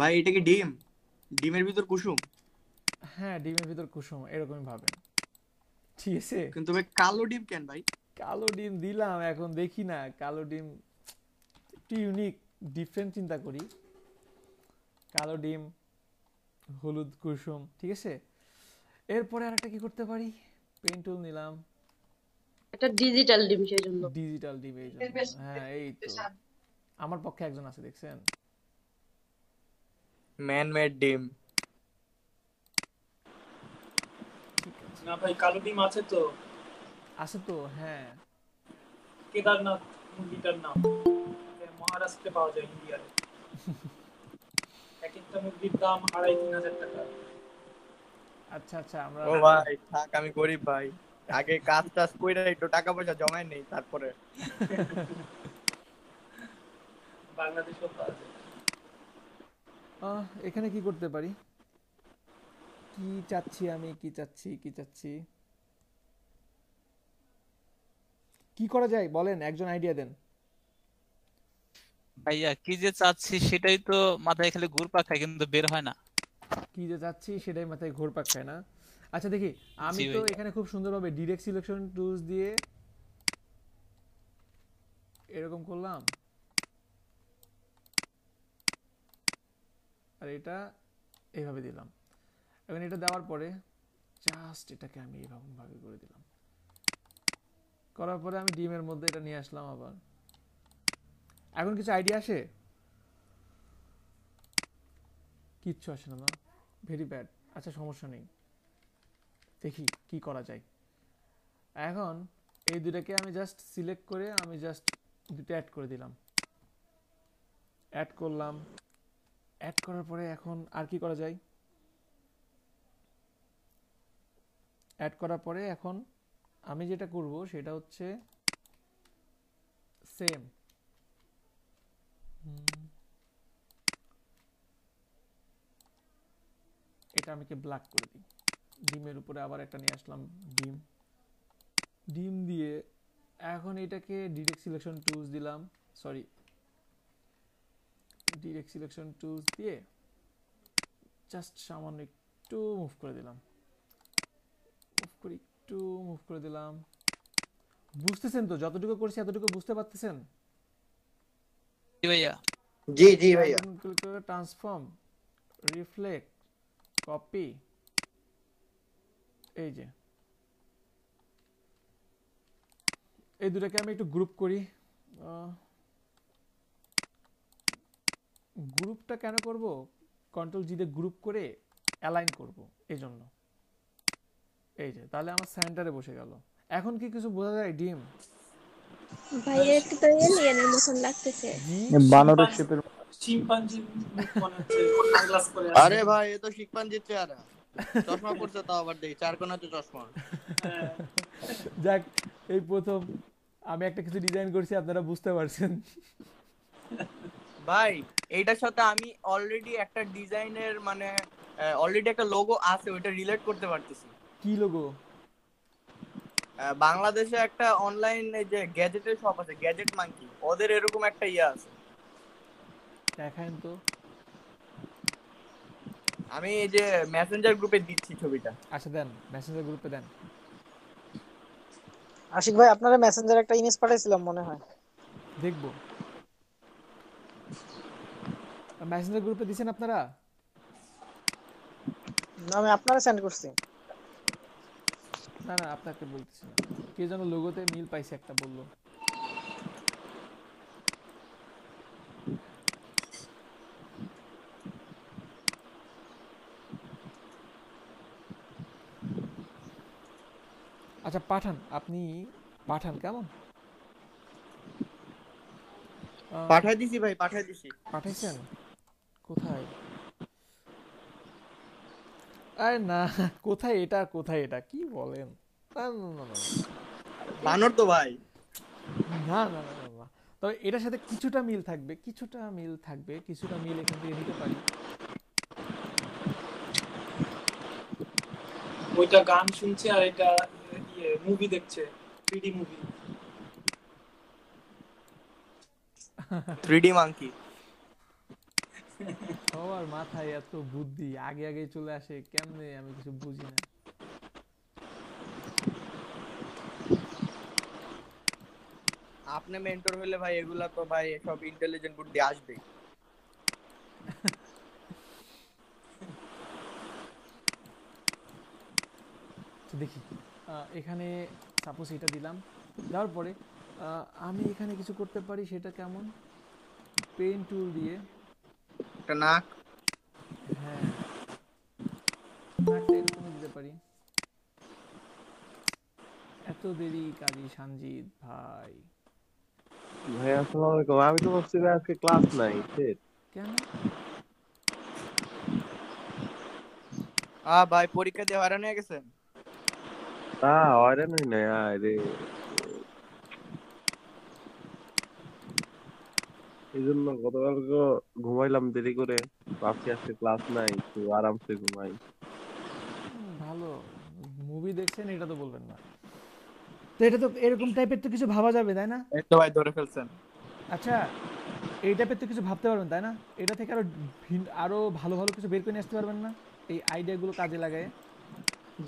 ভাই এটা কি ডিমের ভিতর কুসুম? হ্যাঁ ডিমের ভিতর কুসুম, এরকমই ভাবেন, ঠিক আছে। কিন্তু ভাই কালো ডিম কেন ভাই? কালো ডিম দিলাম, এখন দেখি না কালো ডিম একটু ইউনিক ডিফারেন্ট চিন্তা করি। কালো ডিম, হলুদ কুসুম, ঠিক আছে। এরপরে আরেকটা কি করতে পারি, পেন টুল নিলাম, এটা ডিজিটাল ডিম, সেজন্য ডিজিটাল ডিম এই জন্য। হ্যাঁ এই তো আমার পক্ষে একজন আছে, দেখছেন, ম্যান মেড ডিম। না ভাই কালো ডিম আছে তো, হ্যাঁ কেদারনাথ মুরগিটার নাম, মহারাষ্ট্রে পাওয়া যায়, ইন্ডিয়ার। এক একটা মুরগির দাম 2500-3000 টাকা। আচ্ছা আমরা ও ভাই থাক, আমি গরিব ভাই, আগে কাজ টাজ কইরা একটু টাকা পয়সা জমাই নেই, তারপরে বাংলাদেশেও পাওয়া যায়। এখানে কি করতে পারি, কি চাচ্ছি আমি, কি চাচ্ছি কি করা যায় বলেন, একজন আইডিয়া দেন। ভাইয়া কি যে চাচ্ছি সেটাই তো মাথায় খালি ঘুরপাক খায়, কিন্তু বের হয় না। কি যে চাচ্ছি সেটাই মাথায় ঘুরপাক খায় না। আচ্ছা দেখি, আমি তো এখানে খুব সুন্দরভাবে ডিরেক্ট সিলেকশন টুলস দিয়ে এরকম করলাম, আর এটা এইভাবে দিলাম। এখন এটা দেওয়ার পরে জাস্ট এটাকে আমি এইভাবে ভাবে করে দিলাম, করার পরে আমি ডিমের মধ্যে এটা নিয়ে আসলাম আবার। এখন কিছু আইডিয়া আসে, কিচ্ছু আসে না, ভেরি ব্যাড। আচ্ছা সমস্যা নেই, দেখি কি করা যায়। এখন এই দুটাকে আমি জাস্ট সিলেক্ট করে আমি জাস্ট দুটো অ্যাড করে দিলাম, অ্যাড করলাম। অ্যাড করার পরে এখন আর কি করা যায়, অ্যাড করার পরে এখন আমি যেটা করব সেটা হচ্ছে সেম এটা আমি ব্ল্যাক করে দিই। ডিমের উপরে আবার একটা নিয়ে আসলাম ডিম, ডিম দিয়ে এখন এটাকে ডিরেক্ট সিলেকশন টুলস দিলাম, সরি ডিরেক্ট সিলেকশন টুলস দিয়ে জাস্ট সামান্য একটু মুভ করে দিলাম, মুভ করে দিলাম। বুঝতেছেন তো? যতটুকু করছি এতটুকু বুঝতে পারতেছেন? জি ভাইয়া, জি জি ভাইয়া। ট্রান্সফর্ম, রিফ্লেক্ট, কপি, এই যে এই দুটাকে আমি একটু গ্রুপ করি। গ্রুপটা কেন করব, কন্ট্রোল জি দিয়ে গ্রুপ করে অ্যালাইন করব এই জন্য। এই যে তাহলে আমার সেন্টারে বসে গেল। এখন কি কিছু বোঝা যায়? ডিম ভাইয়া একটু তো এলিয়েনের মতন লাগতেছে। বানরের শেপের শিম্পাঞ্জি মুখ মনে হচ্ছে, সানগ্লাস পরে আছে। আরে ভাই এ তো শিম্পাঞ্জির চেহারা, চশমা পরছে তাও আবার দেই, চার কোণাতে চশমা। যাক, এই প্রথম আমি একটা কিছু ডিজাইন করছি, আপনারা বুঝতে পারছেন। ভাই এইটার সাথে আমি অলরেডি একটা ডিজাইনের মানে অলরেডি একটা লোগো আছে, ওটা রিলেট করতে পারতেছি। কি লোগো? বাংলাদেশে একটা অনলাইন যে গ্যাজেটের শপ আছে, গ্যাজেট মাঙ্কি, ওদের এরকম একটা ইয়া আছে। দেখান তো। আমি এই যে মেসেঞ্জার গ্রুপে দিচ্ছি ছবিটা। আচ্ছা দেন, মেসেঞ্জার গ্রুপে দেন। আশিক ভাই আপনারা মেসেঞ্জারে একটা ইমেজ পাঠাইছিলাম মনে হয়, দেখবো। মেসেঞ্জার গ্রুপে দিবেন আপনারা? না আমি আপনারা সেন্ড করছি। না না আপনাকে বলতেছি না, কে যেন লোগোতে মিল পাইছে একটা বললো। আচ্ছা পাঠান, আপনি পাঠান কেমন? পাঠাই দিছি ভাই, পাঠাই দিছি। পাঠাইছেন কোথায়? আরে না, কোথায় এটা, কোথায় এটা, কি বলেন? বানর তো ভাই। না না না না, তবে এটার সাথে কিছুটা মিল থাকবে, কিছুটা মিল থাকবে, কিছুটা মিল এখান থেকে নিতে পারি। ওইটা গান শুনছে আর এটা মুভি দেখছে, 3D মুভি। 3D monkey. সবার মাথায় এত বুদ্ধি, আগে আগে চলে আসে কেমনে আমি কিছু বুঝি না। আপনি মেন্টর হলে ভাই এগুলা তো ভাই সব ইন্টেলিজেন্ট বুদ্ধি আসবে। দেখি এখানে সাপোজ এটা দিলাম, দেওয়ার পরে আমি এখানে কিছু করতে পারি, সেটা কেমন? পেন টুল দিয়ে একটা নাক, হ্যাঁ নাকটা এরকম দিতে পারি। এত দেরি কাজী সানজিদ ভাই। ভাই আসসালামু আলাইকুম। আমি তো ভাবছি ভাই আজকে ক্লাস নাই। কেন? ভাই পরীক্ষা দিয়ে হয়রান হয়ে গেছেন? না হয়রান হই নাই, আরে এই জন্য গতকালকে ঘুমাইলাম দেরি করে, ভাবছি আজকে ক্লাস নাই, একটু আরামসে ঘুমাই। ভালো মুভি দেখছেন এটা তো বলবেন না, তো এটা তো এরকম টাইপের তো কিছু ভাবা যাবে তাই না? এই তো ভাই ধরে ফেলছেন। আচ্ছা এই টাইপের তো কিছু ভাবতে পারবেন তাই না? এটা থেকে আরো ভালো ভালো কিছু বের করে নিয়ে আসতে পারবেন না এই আইডিয়াগুলো কাজে লাগায়?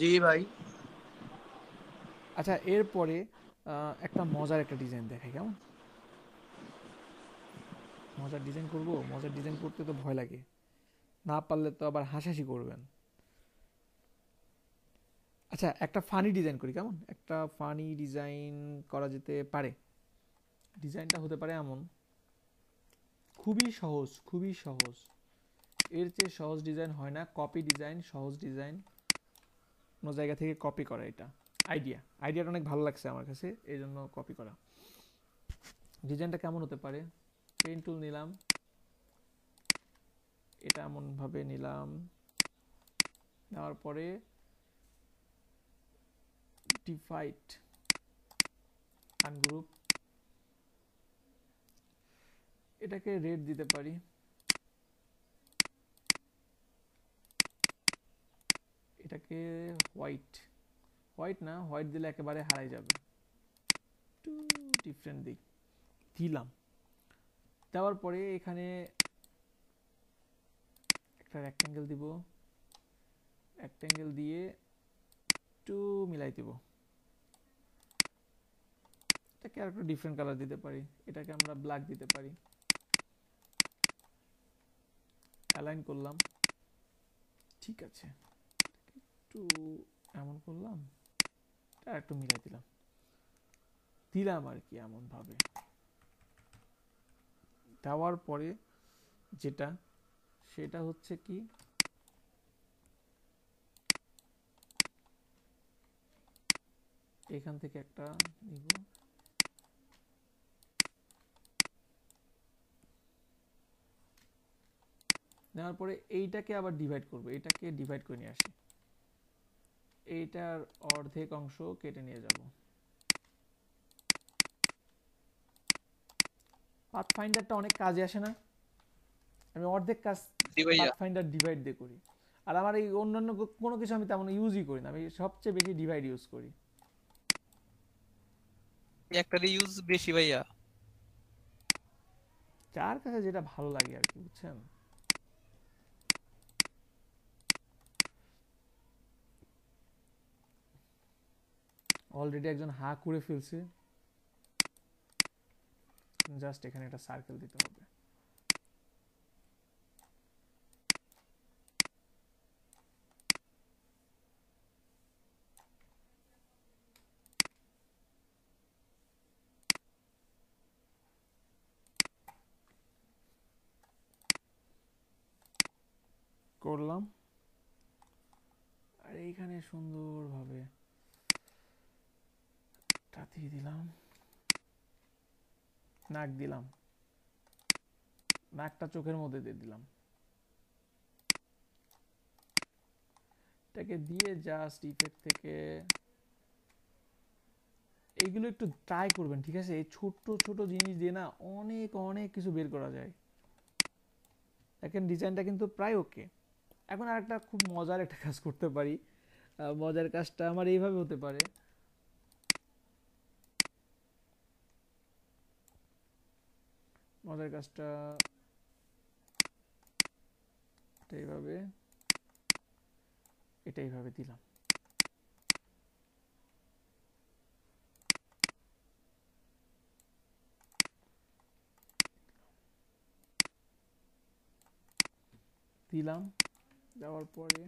জি ভাই। আচ্ছা এরপরে একটা মজার একটা ডিজাইন দেখাই, কেমন? মজার ডিজাইন করব, মজার ডিজাইন করতে তো ভয় লাগে, না পারলে তো আবার হাসাহাসি করবেন। আচ্ছা একটা ফানি ডিজাইন করি, কেমন? একটা ফানি ডিজাইন করা যেতে পারে। ডিজাইনটা হতে পারে এমন, খুবই সহজ, খুবই সহজ, এর চেয়ে সহজ ডিজাইন হয় না। কপি ডিজাইন, সহজ ডিজাইন, কোনো জায়গা থেকে কপি করা। এটা আইডিয়াটা অনেক ভালো লাগছে আমার কাছে, এই জন্য কপি করা। ডিজাইনটা কেমন হতে পারে? পেন টুল নিলাম, এটা এমন ভাবে নিলাম, নেওয়ার পরে ডিভাইড, আনগ্রুপ, এটাকে রেড দিতে পারি, এটাকে হোয়াইট না, হোয়াইট দিলে একেবারে হারাই যাবে, একটু ডিফারেন্ট দিক দিলাম। দেওয়ার পরে এখানে একটা রেক্ট্যাঙ্গেল দিব, রেক্ট্যাঙ্গেল দিয়ে একটু মিলাই দিব, এটাকে আর একটু ডিফারেন্ট কালার দিতে পারি, এটাকে আমরা ব্ল্যাক দিতে পারি। অ্যালাইন করলাম, ঠিক আছে, একটু এমন করলাম, আর একটু মিলাই দিলাম আর কি এমন ভাবে। দেওয়ার পরে সেটা হচ্ছে কি, এখান থেকে একটা নিব, নেওয়ার পরে এইটাকে আবার ডিভাইড করব, এটাকে ডিভাইড করে নিয়ে আসি, এইটার অর্ধেক অংশ কেটে নিয়ে যাব। পাথফাইন্ডারটা অনেক কাজে আসে না? আমি অর্ধেক কাজ পাথফাইন্ডার ডিভাইড দিয়ে করি, আর আমার এই অন্যান্য কোনো কিছু আমি তেমন ইউজই করি না, আমি সবচেয়ে বেশি ডিভাইড ইউজ করি। একটার ইউজ বেশি ভাইয়া, যার কাছে যেটা ভালো লাগে আর কি, বুঝছেন? অলরেডি একজন হা করে ফেলছে, জাস্ট এখানে একটা সার্কেল দিতে হবে। করলাম, আর এইখানে সুন্দরভাবে দিয়ে দিলাম, নাক দিলাম, নাকটা চোখের মধ্যে দিয়ে দিলাম, এটাকে দিয়ে জাস্ট ইফেক্ট থেকে এইগুলো একটু ট্রাই করবেন, ঠিক আছে? এই ছোট ছোট জিনিস দিয়ে না অনেক অনেক কিছু বের করা যায়। দেখেন ডিজাইনটা কিন্তু প্রায় ওকে। এখন আর একটা খুব মজার একটা কাজ করতে পারি, মজার কাজটা আমার এইভাবে হতে পারে, মজার কাজটা এইভাবে, এটা এইভাবে দিলাম, দেওয়ার পরে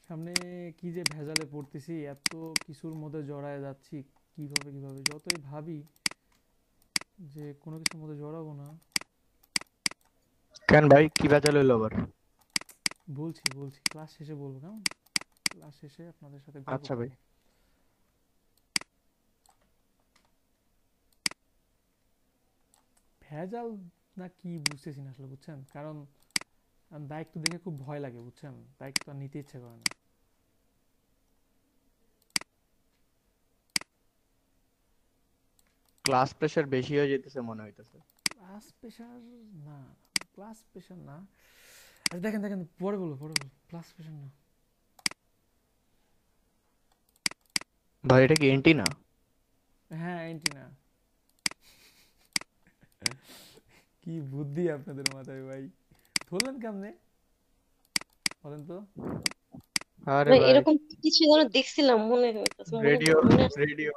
সামনে কি যে ভেজালে পড়তেছি, এত কিছুর মধ্যে জড়ায় যাচ্ছি, কিভাবে যতই ভাবি যে কোনো কিছুর মধ্যে জড়াবো না। কেন ভাই, কি ভেজাল হইলো আবার? বলছি ক্লাস শেষে বলবো, কেমন? ক্লাস শেষে আপনাদের সাথে আচ্ছা ভাই। ভেজাল না কি বুঝতেছি না আসলে, বুঝছেন? কারণ দায়িত্ব দেখে খুব ভয় লাগে, বুঝছেন? দায়িত্ব আর নিতে ইচ্ছে করে না। ক্লাস প্রেসার বেশি হয়ে যেতেছে মনে হইতেছে। ক্লাস প্রেসার না, ক্লাস প্রেসার না। আরে দেখেন পরে বলবো, ক্লাস প্রেসার না ভাই। এটা কি এন্টি না? হ্যাঁ এন্টি না। কি বুদ্ধি আপনাদের মাথায় ভাই, বললেন কেমনে বলেন তো? আরে ভাই ভাই এরকম কিছু যেন দেখছিলাম মনে হইতেছে, রেডিও মনে আছে। রেডিও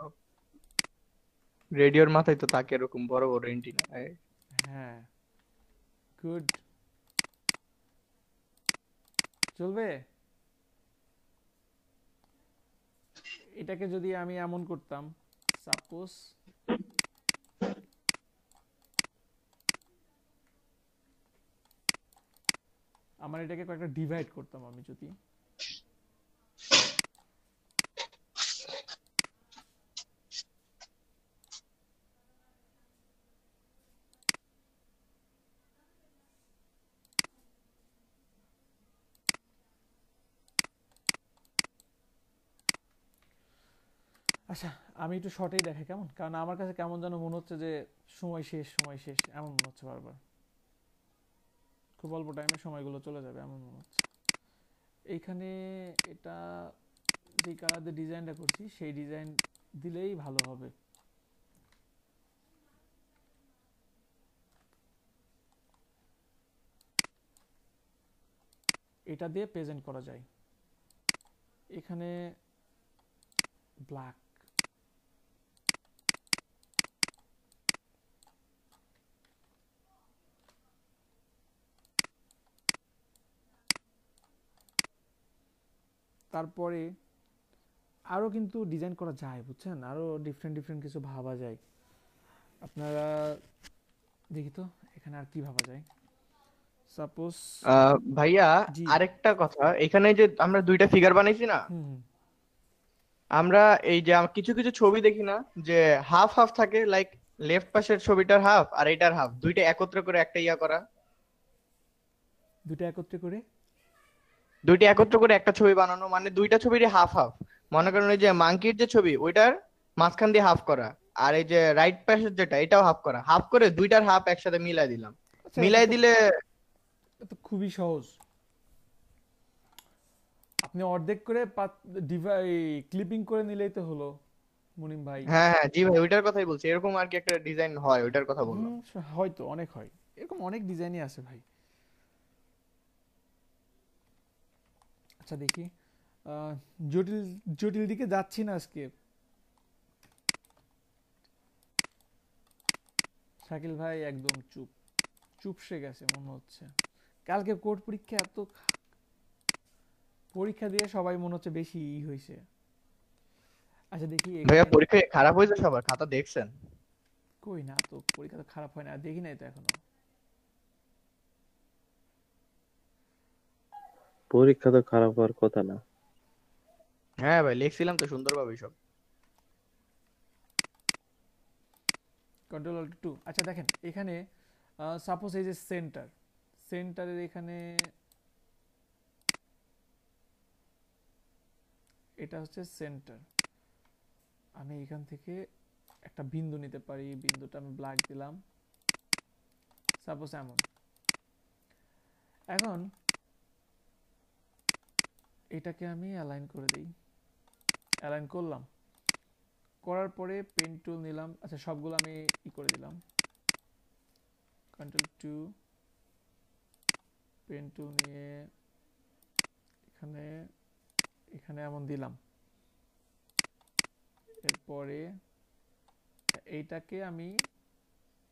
রেডিওর মাথায় তো তাকে এরকম বড় বড় এন্টিনা। হ্যাঁ, গুড, চলবে। এটাকে যদি আমি এমন করতাম, সাপোজ আমার এটাকে কয়েকটা ডিভাইড করতাম আমি যদি, আচ্ছা আমি একটু শর্টেই দেখাই কেমন, কারণ আমার কাছে কেমন যেন মনে হচ্ছে যে সময় শেষ সময় শেষ এমন মনে হচ্ছে বারবার, খুব অল্প টাইমে সময়গুলো চলে যাবে এমন মনে হচ্ছে। এইখানে এটা যে কালার দিয়ে ডিজাইনটা করছি সেই ডিজাইন দিলেই ভালো হবে। এটা দিয়ে প্রেজেন্ট করা যায়। এখানে ব্ল্যাক, তারপরে আরো কিন্তু ডিজাইন করা যায় বুঝছেন, আরো ডিফারেন্ট ডিফারেন্ট কিছু ভাবা যায়। আপনারা দেখি তো এখানে আর কি ভাবা যায়। সাপোজ ভাইয়া জি, আরেকটা কথা, এখানে যে আমরা দুইটা ফিগার বানাইছি না, হুম আমরা এই যে কিছু কিছু ছবি দেখি না যে হাফ হাফ থাকে, লাইক লেফট পাশের ছবিটার হাফ আর এটার হাফ, দুইটা একত্র করে একটা ইয়া করা, দুটো একত্রে করে দুইটা একত্র করে একটা ছবি বানানো, মানে দুইটা ছবিরই হাফ হাফ। মনে করেন ওই যে মাংকির যে ছবি ওইটার মাঝখান দিয়ে হাফ করা, আর এই যে রাইট পাশের যেটা এটাও হাফ করা, হাফ করে দুইটার হাফ একসাথে মিলাই দিলাম। আচ্ছা মিলাই দিলে এটা তো খুবই সহজ। আপনি অর্ধেক করে ক্লিপিং করে নিলেই তো হলো মুনিম ভাই। হ্যাঁ হ্যাঁ জি ভাই, ওইটার কথাই বলছি, এরকম আর কি একটা ডিজাইন হয়, ওইটার কথা বললাম। হয়তো অনেক হয়, এরকম অনেক ডিজাইনই আছে ভাই। আচ্ছা দেখি, জটিল জটিল দিকে যাচ্ছি না আজকে। শাকিল ভাই একদম চুপসে গেছে মনে হচ্ছে। কালকে কোর্ট পরীক্ষা, এত পরীক্ষা দিয়ে সবাই মনে হচ্ছে বেশি হয়েছে। আচ্ছা দেখি ভাইয়া পরীক্ষা খারাপ হয়েছে সবার, খাতা দেখছেন? কই না তো, পরীক্ষা তো খারাপ হয় না, দেখি নাই তো এখনো। পরীক্ষা তো খারাপ হওয়ার কথা না। হ্যাঁ ভাই লিখছিলাম তো সুন্দরভাবে সব। Control alt 2। আচ্ছা দেখেন এখানে সাপোজ এই যে সেন্টারের এখানে এটা হচ্ছে সেন্টার। আমি এখান থেকে একটা বিন্দু নিতে পারি, বিন্দুটা আমি ব্ল্যাক দিলাম, সাপোজ এমন। এখন এটাকে আমি অ্যালাইন করে দিই, অ্যালাইন করলাম, করার পরে পেন টুল নিলাম। আচ্ছা সবগুলো আমি করে দিলাম, কন্ট্রোল 2, পেন টুল নিয়ে এখানে এখানে এমন দিলাম। এরপরে এইটাকে আমি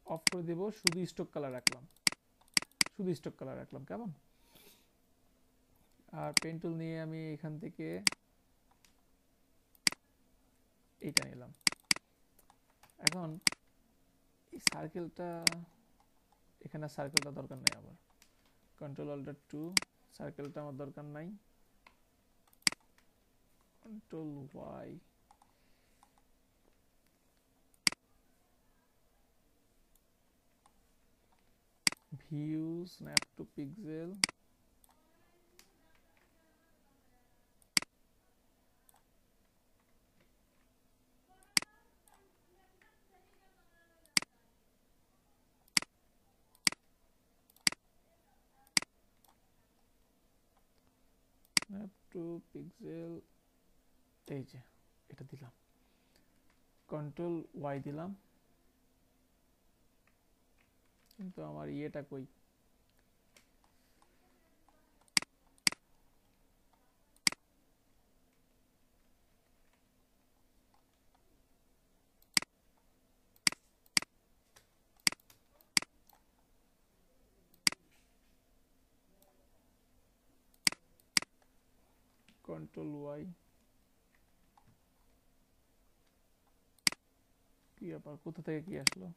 অফ করে দেব, শুধু স্টক কালার রাখলাম, কেমন। আর পেন টুল নিয়ে আমি এখান থেকে এইটা নিলাম। এখন এই সার্কেলটা, এখানে সার্কেলটা দরকার নেই, আবার কন্ট্রোল অল্ট 2, সার্কেলটা আমার দরকার নাই, control Y, view snap to pixel, snap to pixel, এই যে এটা দিলাম, কন্ট্রোল ওয়াই দিলাম, কিন্তু আমার ইয়েটা কই, কন্ট্রোল ওয়াই, কি ব্যাপার, কোথা থেকে কি আসলো?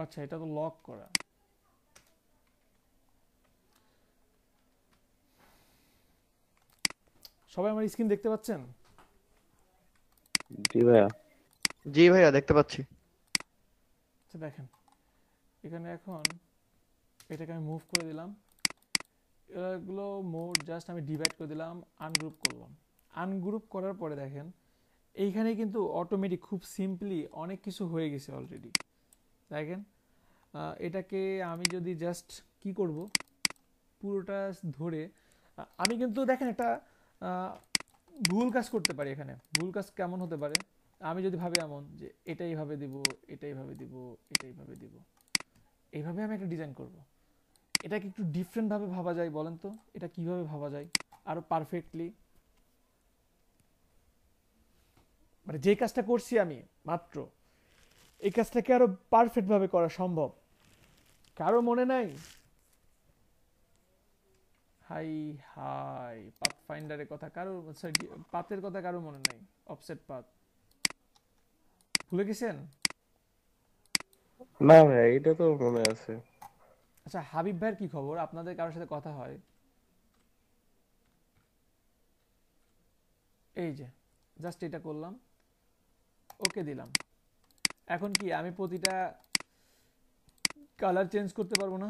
আচ্ছা, এটা তো লক করা। সবাই আমার স্ক্রিন দেখতে পাচ্ছেন? জি ভাইয়া। জি ভাইয়া দেখতে পাচ্ছি। আচ্ছা দেখেন, এখানে এখন এটাকে আমি মুভ করে দিলাম, এগুলো মোড জাস্ট আমি ডিভাইড করে দিলাম, আনগ্রুপ করলাম। আনগ্রুপ করার পরে দেখেন এইখানে কিন্তু অটোমেটিক খুব সিম্পলি অনেক কিছু হয়ে গেছে অলরেডি। দেখেন এটাকে আমি যদি জাস্ট কি করব, পুরোটা ধরে আমি কিন্তু দেখেন একটা ভুল কাজ করতে পারি। এখানে ভুল কাজ কেমন হতে পারে, আমি যদি ভাবি এমন যে এটাই ভাবে দিব, এটাই ভাবে দিব, এটাই ভাবে দিব, এইভাবে আমি একটা ডিজাইন করব। এটাকে একটু ডিফারেন্ট ভাবে ভাবা যায়, বলেন তো এটা কিভাবে ভাবা যায় আরো পারফেক্টলি? মানে যে কাজটা করছি আমি মাত্র, এই কাজটাকে আরো পারফেক্ট ভাবে করা সম্ভব? কারো মনে নাই? হাই হাই, পাথফাইন্ডারের কথা কারো, পাথের কথা কারো মনে নাই? অফসেট পাথ ভুলে গেছেন? না ভাই, এটা তো মনে আছে। আচ্ছা হাবিব ভাইয়ের কি খবর? আপনাদের কারোর সাথে কথা হয়? এই যে জাস্ট এটা করলাম, ওকে দিলাম। এখন কি আমি প্রতিটা কালার চেঞ্জ করতে পারবো না?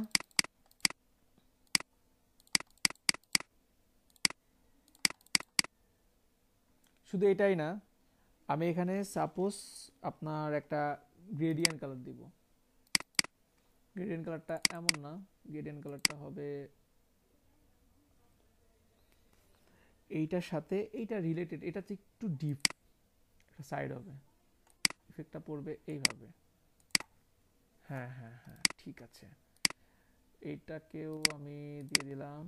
শুধু এটাই না, আমি এখানে সাপোজ আপনার একটা গ্রেডিয়েন্ট কালার দিব। গ্রেডিয়েন্ট কালারটা এমন না, গ্রেডিয়েন্ট কালারটা হবে এইটার সাথে এইটা রিলেটেড, এটা হচ্ছে একটু ডিপ একটা সাইড হবে, ইফেক্টটা পড়বে এইভাবে। হ্যাঁ হ্যাঁ হ্যাঁ ঠিক আছে, এইটাকেও আমি দিয়ে দিলাম,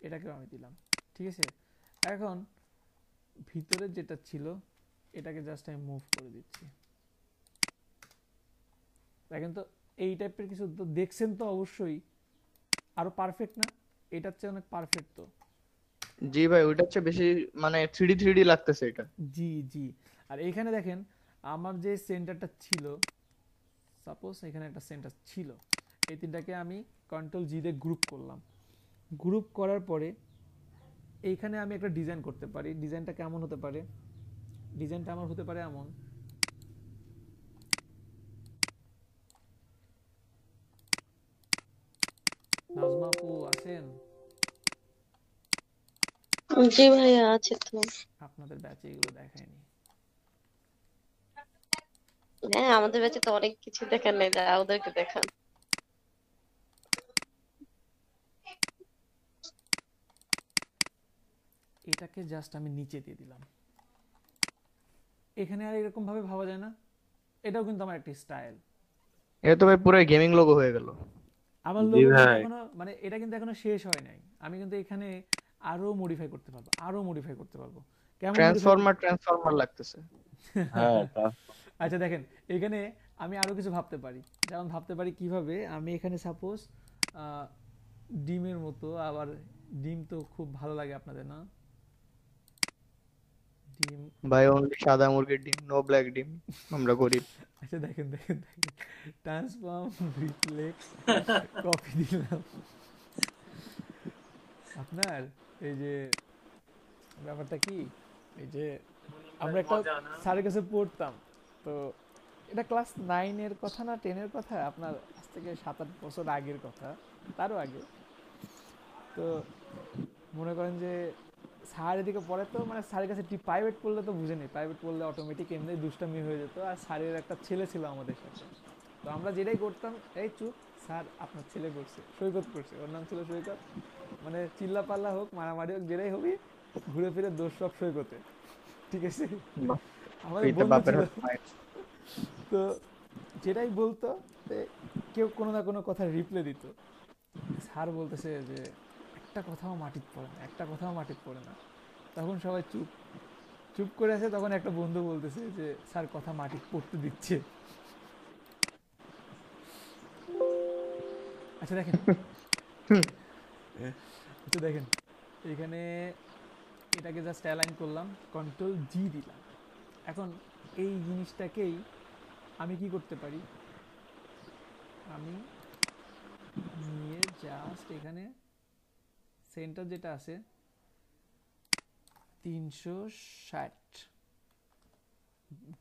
এটাকেও আমি দিলাম, ঠিক আছে। এখন ভিতরে যেটা ছিল এটাকে জাস্ট আমি মুভ করে দিচ্ছি। দেখেন তো এই টাইপের কিছু তো দেখছেন তো অবশ্যই, আরো পারফেক্ট না? এটার চেয়ে অনেক পারফেক্ট তো। জি ভাই, ওইটা হচ্ছে বেশি মানে 3D লাগতেছে এটা। জি জি। আর এখানে দেখেন আমার যে সেন্টারটা ছিল, সাপোজ এখানে একটা সেন্টার ছিল, এই তিনটাকে আমি কন্ট্রোল জি দিয়ে গ্রুপ করলাম। গ্রুপ করার পরে এইখানে আমি একটা ডিজাইন করতে পারি। ডিজাইনটা কেমন হতে পারে? ডিজাইনটা আমার হতে পারে এমন, নাজমা আপু আছেন? জি ভাইয়া আছে তো। আপনাদের ব্যাচে এগুলো দেখায়নি। হ্যাঁ আমাদের ব্যাচে তো অনেক কিছু দেখার নেই, যা ওদেরকে দেখান। এটাকে জাস্ট আমি নিচে দিয়ে দিলাম। এখানে আর এরকম ভাবে ভাবা যায় না? এটাও কিন্তু আমার একটা স্টাইল। এটা তো ভাই পুরো গেমিং লোগো হয়ে গেল। আমার লোগো এখনো মানে এটা কিন্তু এখনো শেষ হয় নাই। আমি কিন্তু এখানে আরো মডিফাই করতে পারবো, আরো মডিফাই করতে পারবো। কেমন ট্রান্সফরমার লাগতেছে। হ্যাঁ আচ্ছা দেখেন এখানে আমি আরো কিছু ভাবতে পারি। যেমন ভাবতে পারি কিভাবে আমি এখানে সাপোজ ডিমের মতো, আবার ডিম তো খুব ভালো লাগে আপনাদের না? ডিম ভাই অনলি সাদা মুরগির ডিম, নো ব্ল্যাক ডিম আমরা করি। আচ্ছা দেখেন দেখেন দেখেন, ট্রান্সফর্ম রিফ্লেক্স কপি দিলাম। আপনার এই যে ব্যাপারটা কি, এই যে আমরা একটা স্যারের কাছে পড়তাম, তো এটা ক্লাস 9 এর কথা না 10 এর কথা, আপনার আজ থেকে 7-8 বছর আগের কথা, তারও আগে। তো মনে করেন যে স্যার এদিকে পড়ে, তো মানে স্যারের কাছে প্রাইভেট পড়লে তো বুঝেনি, প্রাইভেট পড়লে অটোমেটিক এমনি দুষ্টামি হয়ে যেত। আর স্যারের একটা ছেলে ছিল আমাদের সাথে, তো আমরা যেটাই করতাম, এই চুপ স্যার আপনার ছেলে করছে, সৈকত করছে, ওর নাম ছিল সৈকত, মানে চিল্লা পাল্লা হোক মারামারি হোক যেটাই হবি, ঘুরে ফিরে দোষ সব সৈকতে, ঠিক আছে। আমাদের বন্ধু ছিল, তো যেটাই বলতো কেউ কোনো না কোনো কথা রিপ্লাই দিত। স্যার বলতেছে যে একটা কথাও মাটিতে পড়ে না, একটা কথাও মাটিতে পড়ে না, তখন সবাই চুপ। চুপ করে আছে, তখন একটা বন্ধু বলতেছে যে স্যার কথা মাটি পড়তে দিচ্ছে। আচ্ছা দেখেন, আচ্ছা দেখেন এখানে এটাকে জাস্ট অ্যালাইন করলাম, কন্ট্রোল জি দিলাম। এখন এই জিনিসটাকেই আমি কি করতে পারি, আমি নিয়ে জাস্ট এখানে সেন্টার যেটা আছে 360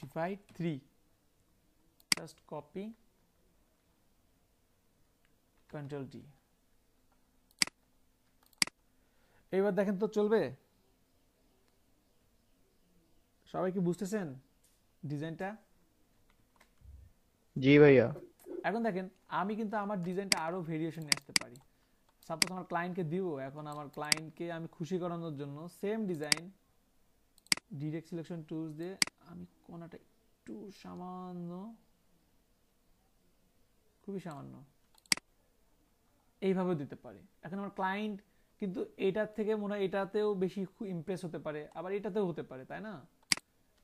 divide 3, just copy, control D. এইবার দেখেন তো চলবে? সবাই কি বুঝতেছেন ডিজাইনটা? জি ভাইয়া। এখন দেখেন আমি কিন্তু আমার ডিজাইনটা আরো ভেরিয়েশন নিয়ে আসতে পারি। সাপোজ আমার ক্লায়েন্টকে দিব, এখন আমার ক্লায়েন্টকে আমি খুশি করানোর জন্য same design direct selection tools দিয়ে আমি কোণাটা একটু সামান্য, খুবই সামান্য এইভাবে দিতে পারি। এখন আমার ক্লায়েন্ট কিন্তু এটার থেকে মনে হয় এটাতেও বেশি ইমপ্রেস হতে পারে, আবার এটাতেও হতে পারে, তাই না?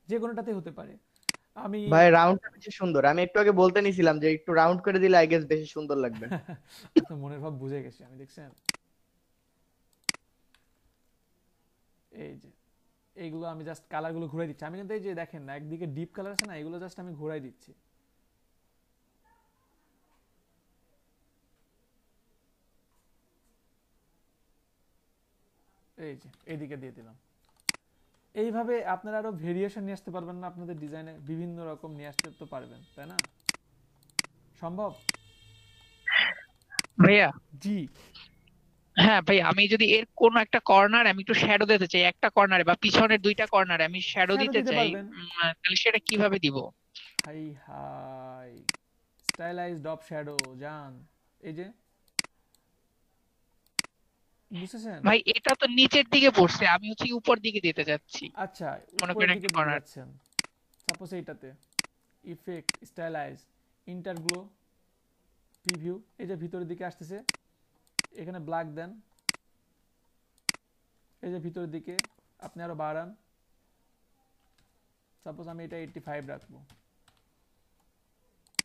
যে কোনোটাতে হতে পারে। আমি ভাই রাউন্ডটা বেশি সুন্দর, আমি একটু আগে বলতে নিছিলাম যে একটু রাউন্ড করে দিলে আই গেস বেশি সুন্দর লাগবে। আপনার মনের ভাব বুঝে গেছি আমি, দেখছেন? এই যে এইগুলো আমি জাস্ট কালারগুলো ঘুরাই দিচ্ছি। আমি কিন্তু এই যে দেখেন না একদিকে ডিপ কালার আছে না, এগুলো জাস্ট আমি ঘুরাই দিচ্ছি। এই যে এইদিকে দিয়ে দিলাম। এইভাবে আপনারা আরো ভেরিয়েশন নিয়ে আসতে পারবেন না আপনাদের ডিজাইনে, বিভিন্ন রকম নিয়ে আসতে তো পারবেন, তাই না? সম্ভব? ভাইয়া জি হ্যাঁ ভাই, আমি যদি এর কোন একটা কর্নার আমি একটু শ্যাডো দিতে চাই, একটা কর্নারে বা পিছনের দুইটা কর্নারে আমি শ্যাডো শ্যাডো দিতে দিতে চাই, পারবেন। তাহলে সেটা কিভাবে দিব? High high stylise depth shadow যান, এই যে বুঝছেন? ভাই এটা তো নিচের দিকে পড়ছে, আমি হচ্ছে উপর দিকে দিতে যাচ্ছি। আচ্ছা মনে উপরের করেন দিকে একটা দিতে কর্নার। যাচ্ছেন, সাপোজ এইটাতে ইফেক্ট স্টাইলাইজ ইন্টারগ্লো প্রিভিউ, এই যে ভিতরের দিকে আসতেছে, এখানে ব্ল্যাক দেন, এই যে ভিতরের দিকে আপনি আরো বাড়ান, সাপোজ আমি এটা 85 রাখবো।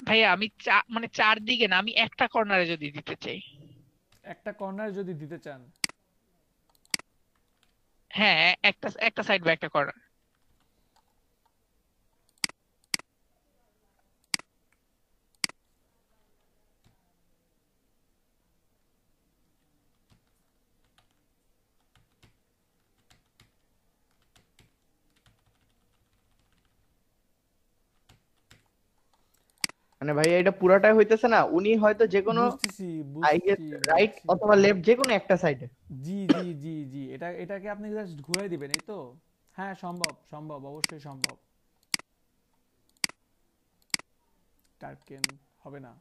ভাইয়া আমি মানে চারদিকে না, আমি একটা কর্নারে যদি দিতে চাই। একটা কর্নার যদি দিতে চান, হ্যাঁ একটা একটা সাইড বা একটা কর্নার। মানে ভাইয়া এটা পুরাটাই হইতেছে না, উনি হয়তো যে কোনো বুঝতেছি আই গেস বুঝছি রাইট বুঝছি। অথবা লেফট যে কোনো একটা সাইডে। জি জি জি জি এটাকে আপনি জাস্ট ঘুরাই দিবেন, এই তো? হ্যাঁ সম্ভব, সম্ভব, অবশ্যই সম্ভব। টার্কেন হবে না।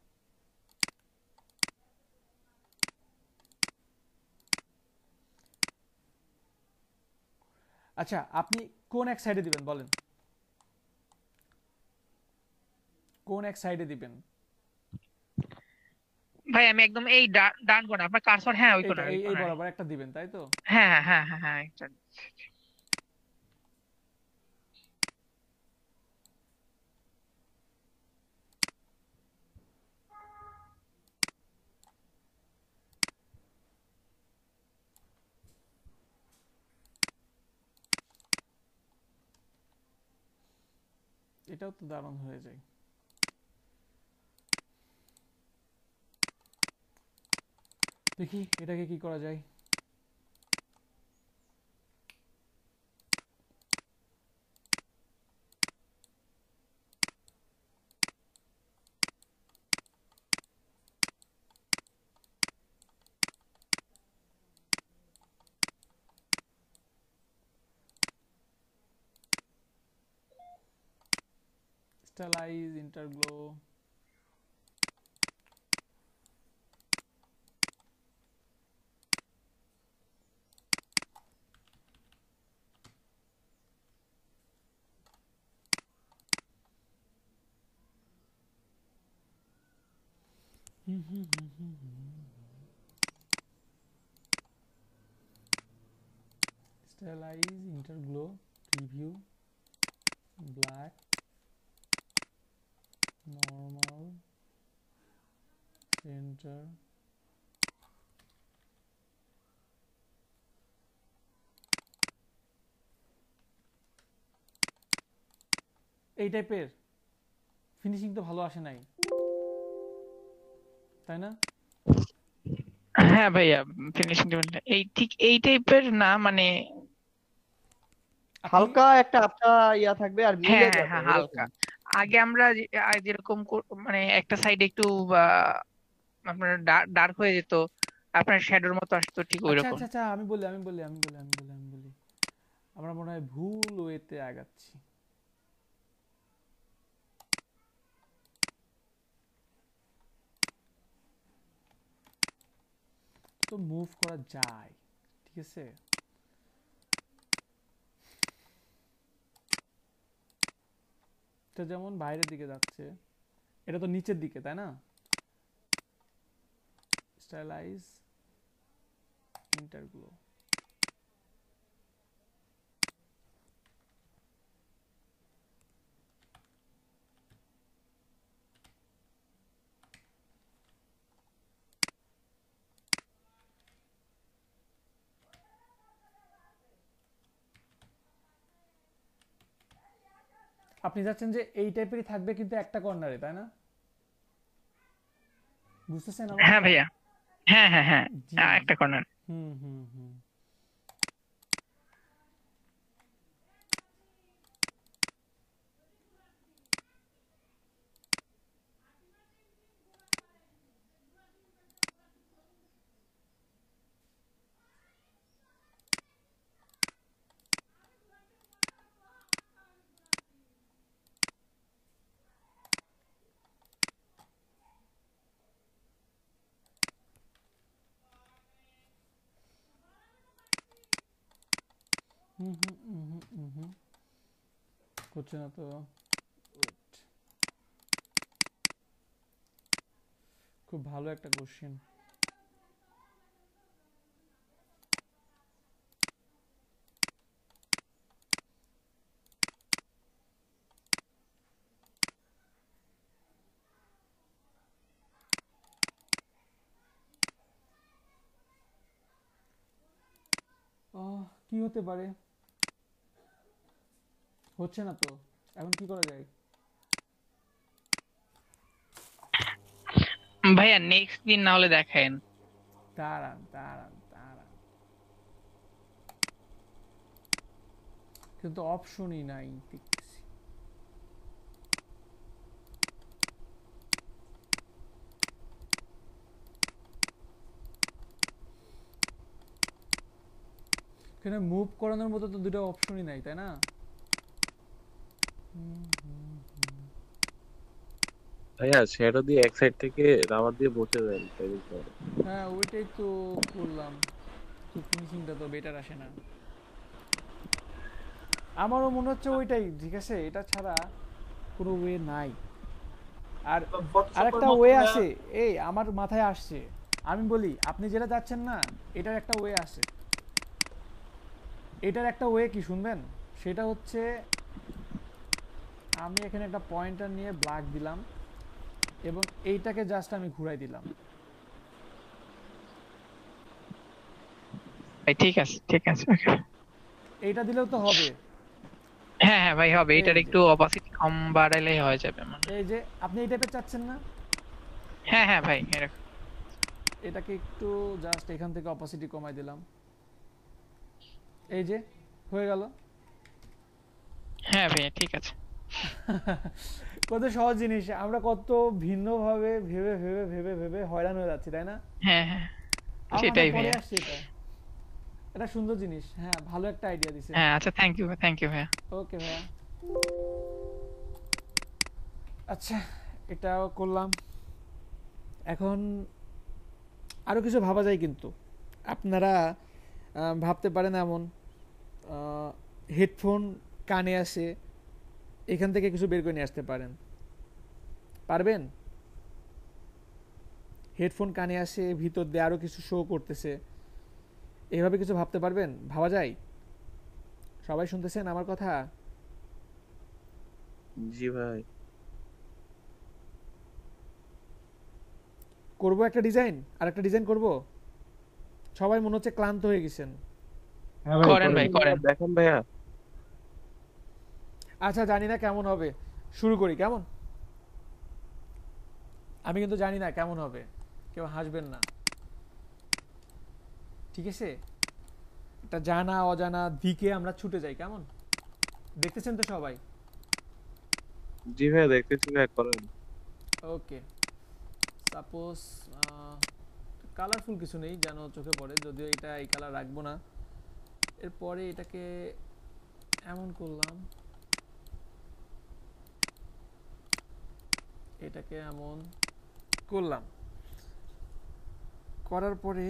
আচ্ছা আপনি কোন এক সাইডে দিবেন বলেন, কোন এক সাইডে দিবেন? ভাই আমি একদম এই ডান কোণা, আপনার কার্সর, হ্যাঁ ওই এইটা কোণার, ওই এই কোণার। বরাবর একটা দিবেন, তাই তো? হ্যাঁ হ্যাঁ হ্যাঁ হ্যাঁ একটা। এটাও তো দারুণ হয়ে যায়। দেখি এটাকে কি করা যায়। Stylize inner glow, stylize inner glow preview, black, normal, centre, এই টাইপের ফিনিশিং তো ভালো আসে নাই, তাই না? হ্যাঁ ভাইয়া, ফিনিশিং এই ঠিক এই টাইপের না, মানে হালকা একটা আবছা ইয়া থাকবে আর মিলে হ্যাঁ যাবে হ্যাঁ এরকম। হালকা। আগে আমরা যেরকম মানে একটা সাইডে একটু আপনার ডার্ক হয়ে যেত, আপনার শ্যাডোর মতো আসতো, ঠিক আচ্ছা ওইরকম। আচ্ছা আচ্ছা, আমি বলি আমরা মনে হয় ভুল ওয়েতে আগাচ্ছি। তো মুভ করা যায়, ঠিক আছে। এটা যেমন বাইরের দিকে যাচ্ছে, এটা তো নিচের দিকে, তাই না? স্টাইলাইজ ইন্টারগ্লো, আপনি যাচ্ছেন যে এই টাইপেরই থাকবে কিন্তু একটা কর্নারে, তাই না? বুঝতেছেন আমার হ্যাঁ কথা? ভাইয়া, হ্যাঁ হ্যাঁ হ্যাঁ, জি, একটা কর্নার। হুম হুম হুম। করছে না তো, খুব ভালো একটা কোশ্চেন। কি হতে পারে? হচ্ছে না তো, এখন কি করা যায়? ভাইয়া নেক্সট দিন না হলে দেখেন। দাঁড়ান, কিন্তু অপশনই নাই দেখতেছি। এখানে মুভ করানোর মতো তো দুটো অপশনই নাই, তাই না? ভাইয়া শ্যাডো দিয়ে এক সাইড থেকে রাবার দিয়ে বসে দেন। হ্যাঁ ওইটাই তো করলাম, তো ফিনিশিংটা তো বেটার আসে না। আমারও মনে হচ্ছে ওইটাই ঠিক আছে, এটা ছাড়া কোনো ওয়ে নাই। আর আরেকটা ওয়ে আছে, এই আমার মাথায় আসছে, আমি বলি আপনি যেটা যাচ্ছেন না, এটার একটা ওয়ে আছে। এটার একটা ওয়ে কি শুনবেন? সেটা হচ্ছে আমি এখানে একটা পয়েন্টার নিয়ে ব্ল্যাক দিলাম এবং এইটাকে জাস্ট আমি ঘুরাই দিলাম। ঠিক আছে ঠিক আছে, এইটা দিলেও তো হবে। হ্যাঁ হ্যাঁ ভাই হবে, এটার একটু অপাসিটি কম বাড়াইলেই হয়ে যাবে। এই যে আপনি এই টাইপের চাচ্ছেন না? হ্যাঁ হ্যাঁ ভাই, এরকম। এটাকে একটু জাস্ট এখান থেকে অপাসিটি কমাই দিলাম, এই যে হয়ে গেল। হ্যাঁ ভাই ঠিক আছে। কত সহজ জিনিস, আমরা কত ভিন্নভাবে ভেবে ভেবে ভেবে ভেবে হয়রান হয়ে যাচ্ছি, তাই না? হ্যাঁ হ্যাঁ সেটাই ভাই। এটা সুন্দর জিনিস, হ্যাঁ ভালো একটা আইডিয়া দিছে। হ্যাঁ আচ্ছা, থ্যাংক ইউ ভাইয়া। ওকে ভাইয়া। আচ্ছা এটাও করলাম, এখন আরো কিছু ভাবা যায়, কিন্তু আপনারা ভাবতে পারেন এমন হেডফোন কানে আসে, এখান থেকে কিছু বের করে নিয়ে আসতে পারেন, পারবেন? হেডফোন কানে আসে, ভিতর দিয়ে আরো কিছু শো করতেছে, এইভাবে কিছু ভাবতে পারবেন? ভাবা যায়? সবাই শুনতেছেন আমার কথা? জি ভাই। করব একটা ডিজাইন, আর একটা ডিজাইন করব। সবাই মনে হচ্ছে ক্লান্ত হয়ে গেছেন। হ্যাঁ ভাই করেন করেন। ভাই করেন। দেখেন ভাইয়া। আচ্ছা জানি না কেমন হবে, শুরু করি কেমন? আমি কিন্তু জানি না কেমন হবে, কেউ হাসবেন না, ঠিক আছে? এটা জানা অজানা দিকে আমরা ছুটে যাই, কেমন? দেখতেছেন তো সবাই? জি ভাইয়া দেখতেছি ভাই, করেন। ওকে, সাপোজ কালারফুল কিছু নেই যেন চোখে পড়ে, যদিও এটা এই কালার রাখবো না। এরপরে এটাকে এমন করলাম, এটাকে এমন করলাম, করার পরে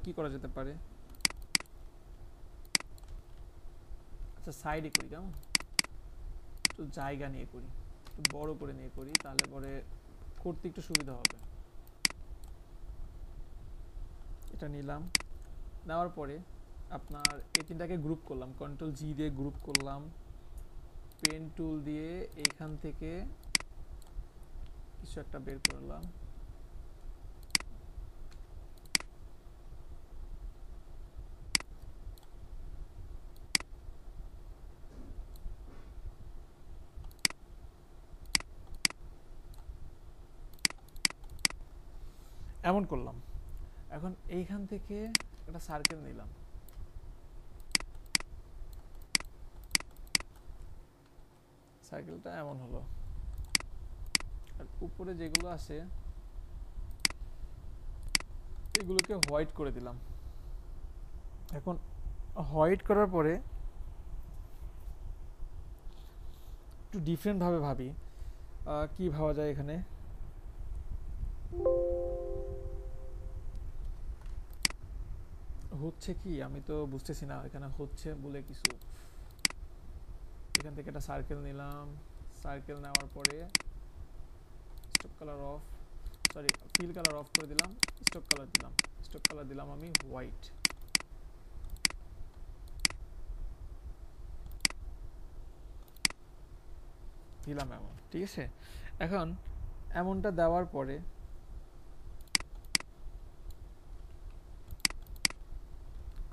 কি করা যেতে পারে? আচ্ছা সাইডে করি কেমন, একটু জায়গা নিয়ে করি, একটু বড় করে নিয়ে করি, তাহলে পরে করতে একটু সুবিধা হবে। এটা নিলাম, নেওয়ার পরে আপনার এই তিনটাকে গ্রুপ করলাম, কন্ট্রোল জি দিয়ে গ্রুপ করলাম, পেন টুল দিয়ে এইখান থেকে কিছু একটা বের করলাম, এমন করলাম। এখন এইখান থেকে একটা সার্কেল নিলাম, সার্কেলটা এমন হলো, আর উপরে যেগুলো আছে এগুলোকে হোয়াইট করে দিলাম। এখন হোয়াইট করার পরে একটু ডিফারেন্ট ভাবে ভাবি, কি ভাবা যায় এখানে। হচ্ছে কি আমি তো বুঝতেছি না এখানে হচ্ছে বলে কিছু। এখান থেকে একটা সার্কেল নিলাম, সার্কেল নেওয়ার পরে stock colour of, sorry fill colour of করে দিলাম, স্টক কালার দিলাম, স্টক কালার দিলাম আমি হোয়াইট। দিলাম এমন, ঠিক আছে? এখন এমনটা দেওয়ার পরে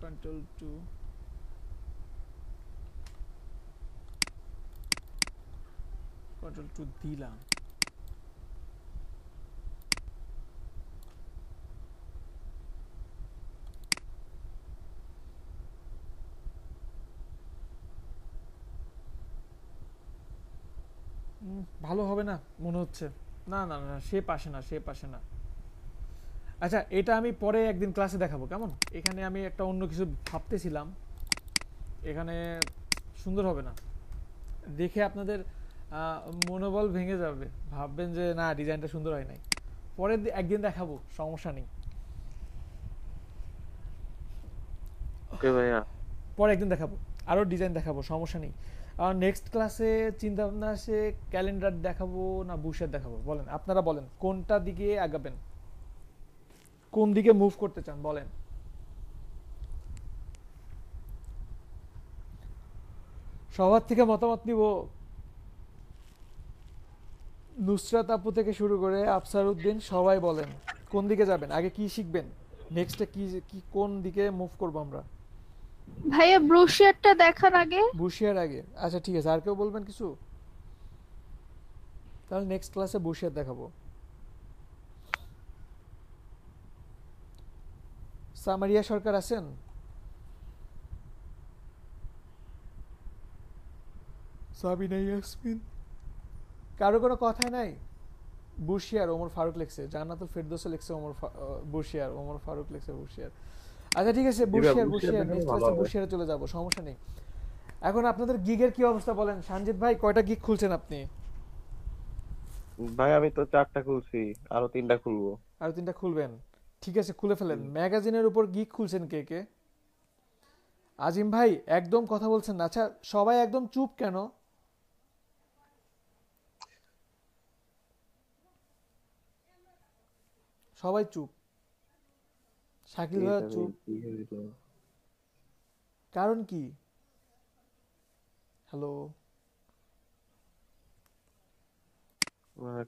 কন্ট্রোল টু, কন্ট্রোল টু দিলাম, ভালো হবে না মনে হচ্ছে, না না না শেপ আসে না, শেপ আসে না। আচ্ছা এটা আমি পরে একদিন ক্লাসে দেখাবো কেমন? এখানে আমি একটা অন্য কিছু ভাবতেছিলাম, এখানে সুন্দর হবে না, দেখে আপনাদের মনোবল ভেঙে যাবে, ভাববেন যে না ডিজাইনটা সুন্দর হয় নাই। পরে একদিন দেখাবো, সমস্যা নেই। ওকে ভাইয়া, পরে একদিন দেখাবো, আরো ডিজাইন দেখাবো, সমস্যা নেই। আর নেক্সট ক্লাসে চিন্তা ভাবনা আছে ক্যালেন্ডার দেখাবো না বুশের দেখাবো, বলেন আপনারা, বলেন কোনটা দিকে আগাবেন, কোন দিকে মুভ করতে চান বলেন। সবার থেকে মতামত নিব, নুসরাত আপু থেকে শুরু করে আফসার উদ্দিন, সবাই বলেন কোন দিকে যাবেন, আগে কি শিখবেন, নেক্সটে কি কোন দিকে মুভ করব আমরা। ভাইয়া ব্রোশিয়ারটা দেখার আগে, বুশিয়ার আগে, আচ্ছা ঠিক আছে। আর কেউ বলবেন কিছু? তাহলে নেক্সট ক্লাসে বুশিয়ার দেখাবো। সামারিয়া সরকার আছেন? সাবিনা ইয়াসমিন, কারো কোনো কথা নাই? বুশিয়ার ওমর ফারুক লিখছে, জান্নাতুল ফেরদৌস লিখছে ওমর বুশিয়ার, ওমর ফারুক লিখছে বুশিয়ার। আচ্ছা ঠিক আছে, বুশিয়ার নেক্সট ক্লাসে বুশিয়ারে চলে যাব, সমস্যা নেই। এখন আপনাদের গিগের কি অবস্থা বলেন, সঞ্জিত ভাই কয়টা গিগ খুলছেন আপনি? ভাই আমি তো 4টা খুলছি, আরো 3টা খুলবো। আরো 3টা খুলবেন, ঠিক আছে খুলে ফেলেন। ম্যাগাজিনের উপর গিগ খুলছেন কে কে? আজিম ভাই একদম কথা বলছেন না। আচ্ছা সবাই একদম চুপ কেন? সবাই চুপ, শাকিল ভাইয়া এটা চুপ, কি হইলো? কারণ কি? হ্যালো,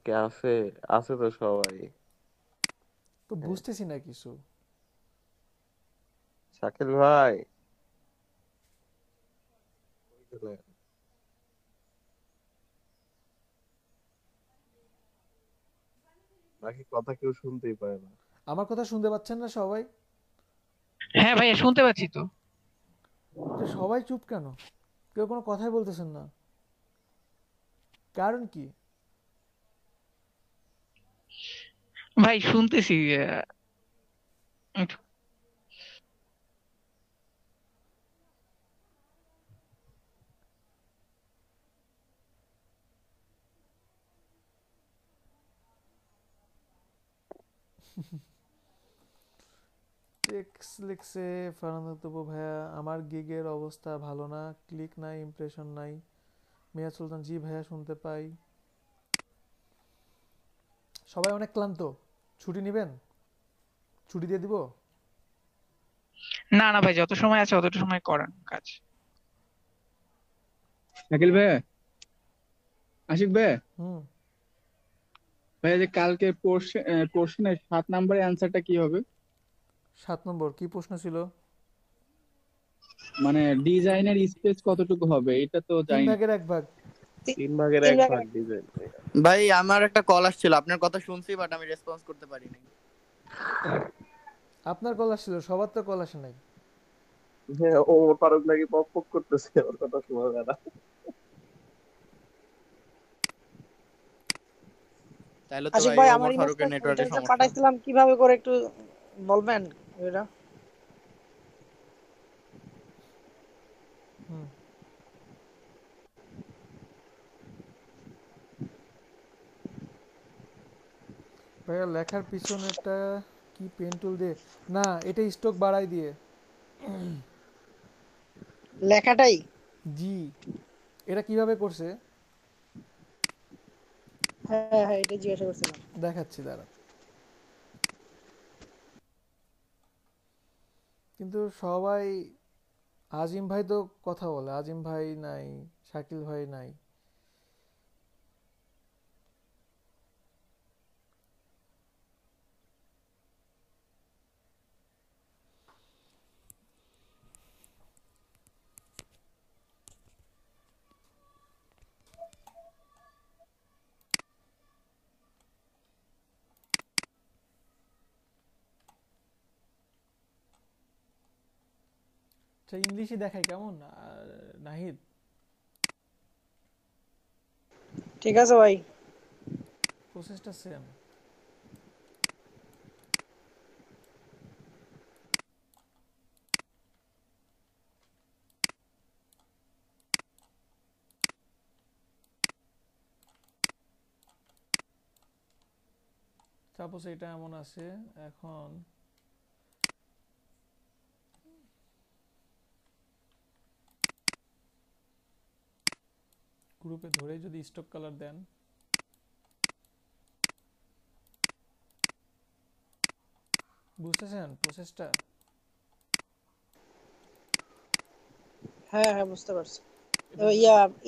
কে আছে? আছে তো সবাই। তো বুঝতেছি না কিছু। শাকিল ভাই কই গেলেন? নাকি কথা কেউ শুনতেই পায় না? আমার কথা শুনতে পাচ্ছেন না সবাই? হ্যাঁ ভাইয়া শুনতে পাচ্ছি তো। তো সবাই চুপ কেন? কেউ কোনো কথাই বলতেছেন না, কারণ কি? ভাই শুনতেছি একটু- টেক্স লিখছে ফারহানা তবু ভাইয়া, আমার গিগের অবস্থা ভালো না, ক্লিক নাই, ইমপ্রেশন নাই। মিয়া সুলতান, জি ভাইয়া শুনতে পাই। সবাই অনেক ক্লান্ত, ছুটি নেবেন? ছুটি দিয়ে দিব? না না ভাই, যত সময় আছে অতটা সময় করেন কাজ। শাকিল ভাই, আশিক ভাই, হুম, ভাইয়া যে কালকে কোশ্চেনের 7 নম্বরের অ্যান্সারটা কি হবে? 7 নম্বর কি প্রশ্ন ছিল? মানে ডিজাইনের স্পেস কতটুকু হবে এটা তো 3 জানি না। ভাগের 1 ভাগ। 3 ভাগের 1 ভাগ ডিজাইন। ভাই আমার একটা কল আসছিল, আপনার কথা শুনছি বাট আমি রেসপন্স করতে পারি নাই। আপনার কল আসছিল, সবার তো কল আসে নাই। হ্যাঁ, ও ফারুক নাকি পক পক করতেছে, ওর কথা শোনা যায় না। তাহলে তো আশিক ভাই ভাই, আমার ওমর ইমেজটা ফারুকের নেটওয়ার্কের ওইটা সমস্যা। পাঠাইছিলাম, কিভাবে করে একটু বলবেন এটা? হুম, ভাইয়া লেখার পিছনেটা কি পেন টুল দিয়ে? না, এটা স্ট্রোক বাড়াই দিয়ে। লেখাটাই? জি, এটা কিভাবে করছে হ্যাঁ হ্যাঁ, এটা জিজ্ঞাসা করছিলাম। দেখাচ্ছি, দাঁড়া। কিন্তু সবাই, আজিম ভাই তো কথা বলে, আজিম ভাই নাই, শাকিল ভাই নাই। আচ্ছা, ইংলিশে দেখাই কেমন? নাহিদ, ঠিক আছে ভাই। প্রসেসটা সেম। সাপোজ এটা এমন আছে, এখন গ্রুপে ধরে যদি স্টক কালার দেন, বুঝতেছেন প্রসেসটা? হ্যাঁ হ্যাঁ, বুঝতে পারছি। তো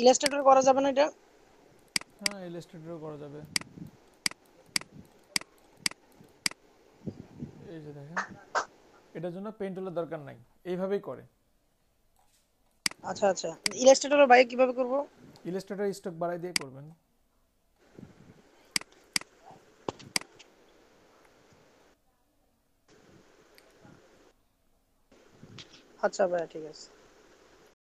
ইলাস্ট্রেটর করা যাবে না এটা? হ্যাঁ, ইলাস্ট্রেটরও করা যাবে। এই যে দেখেন, এটার জন্য পেন টুলের দরকার নাই, এইভাবেই করে। আচ্ছা আচ্ছা, ইলাস্ট্রেটরের বাইরে কিভাবে করব? ইলাস্ট্রেটর স্টক বাড়াই দিয়ে করবেন। আচ্ছা ভাই, ঠিক আছে।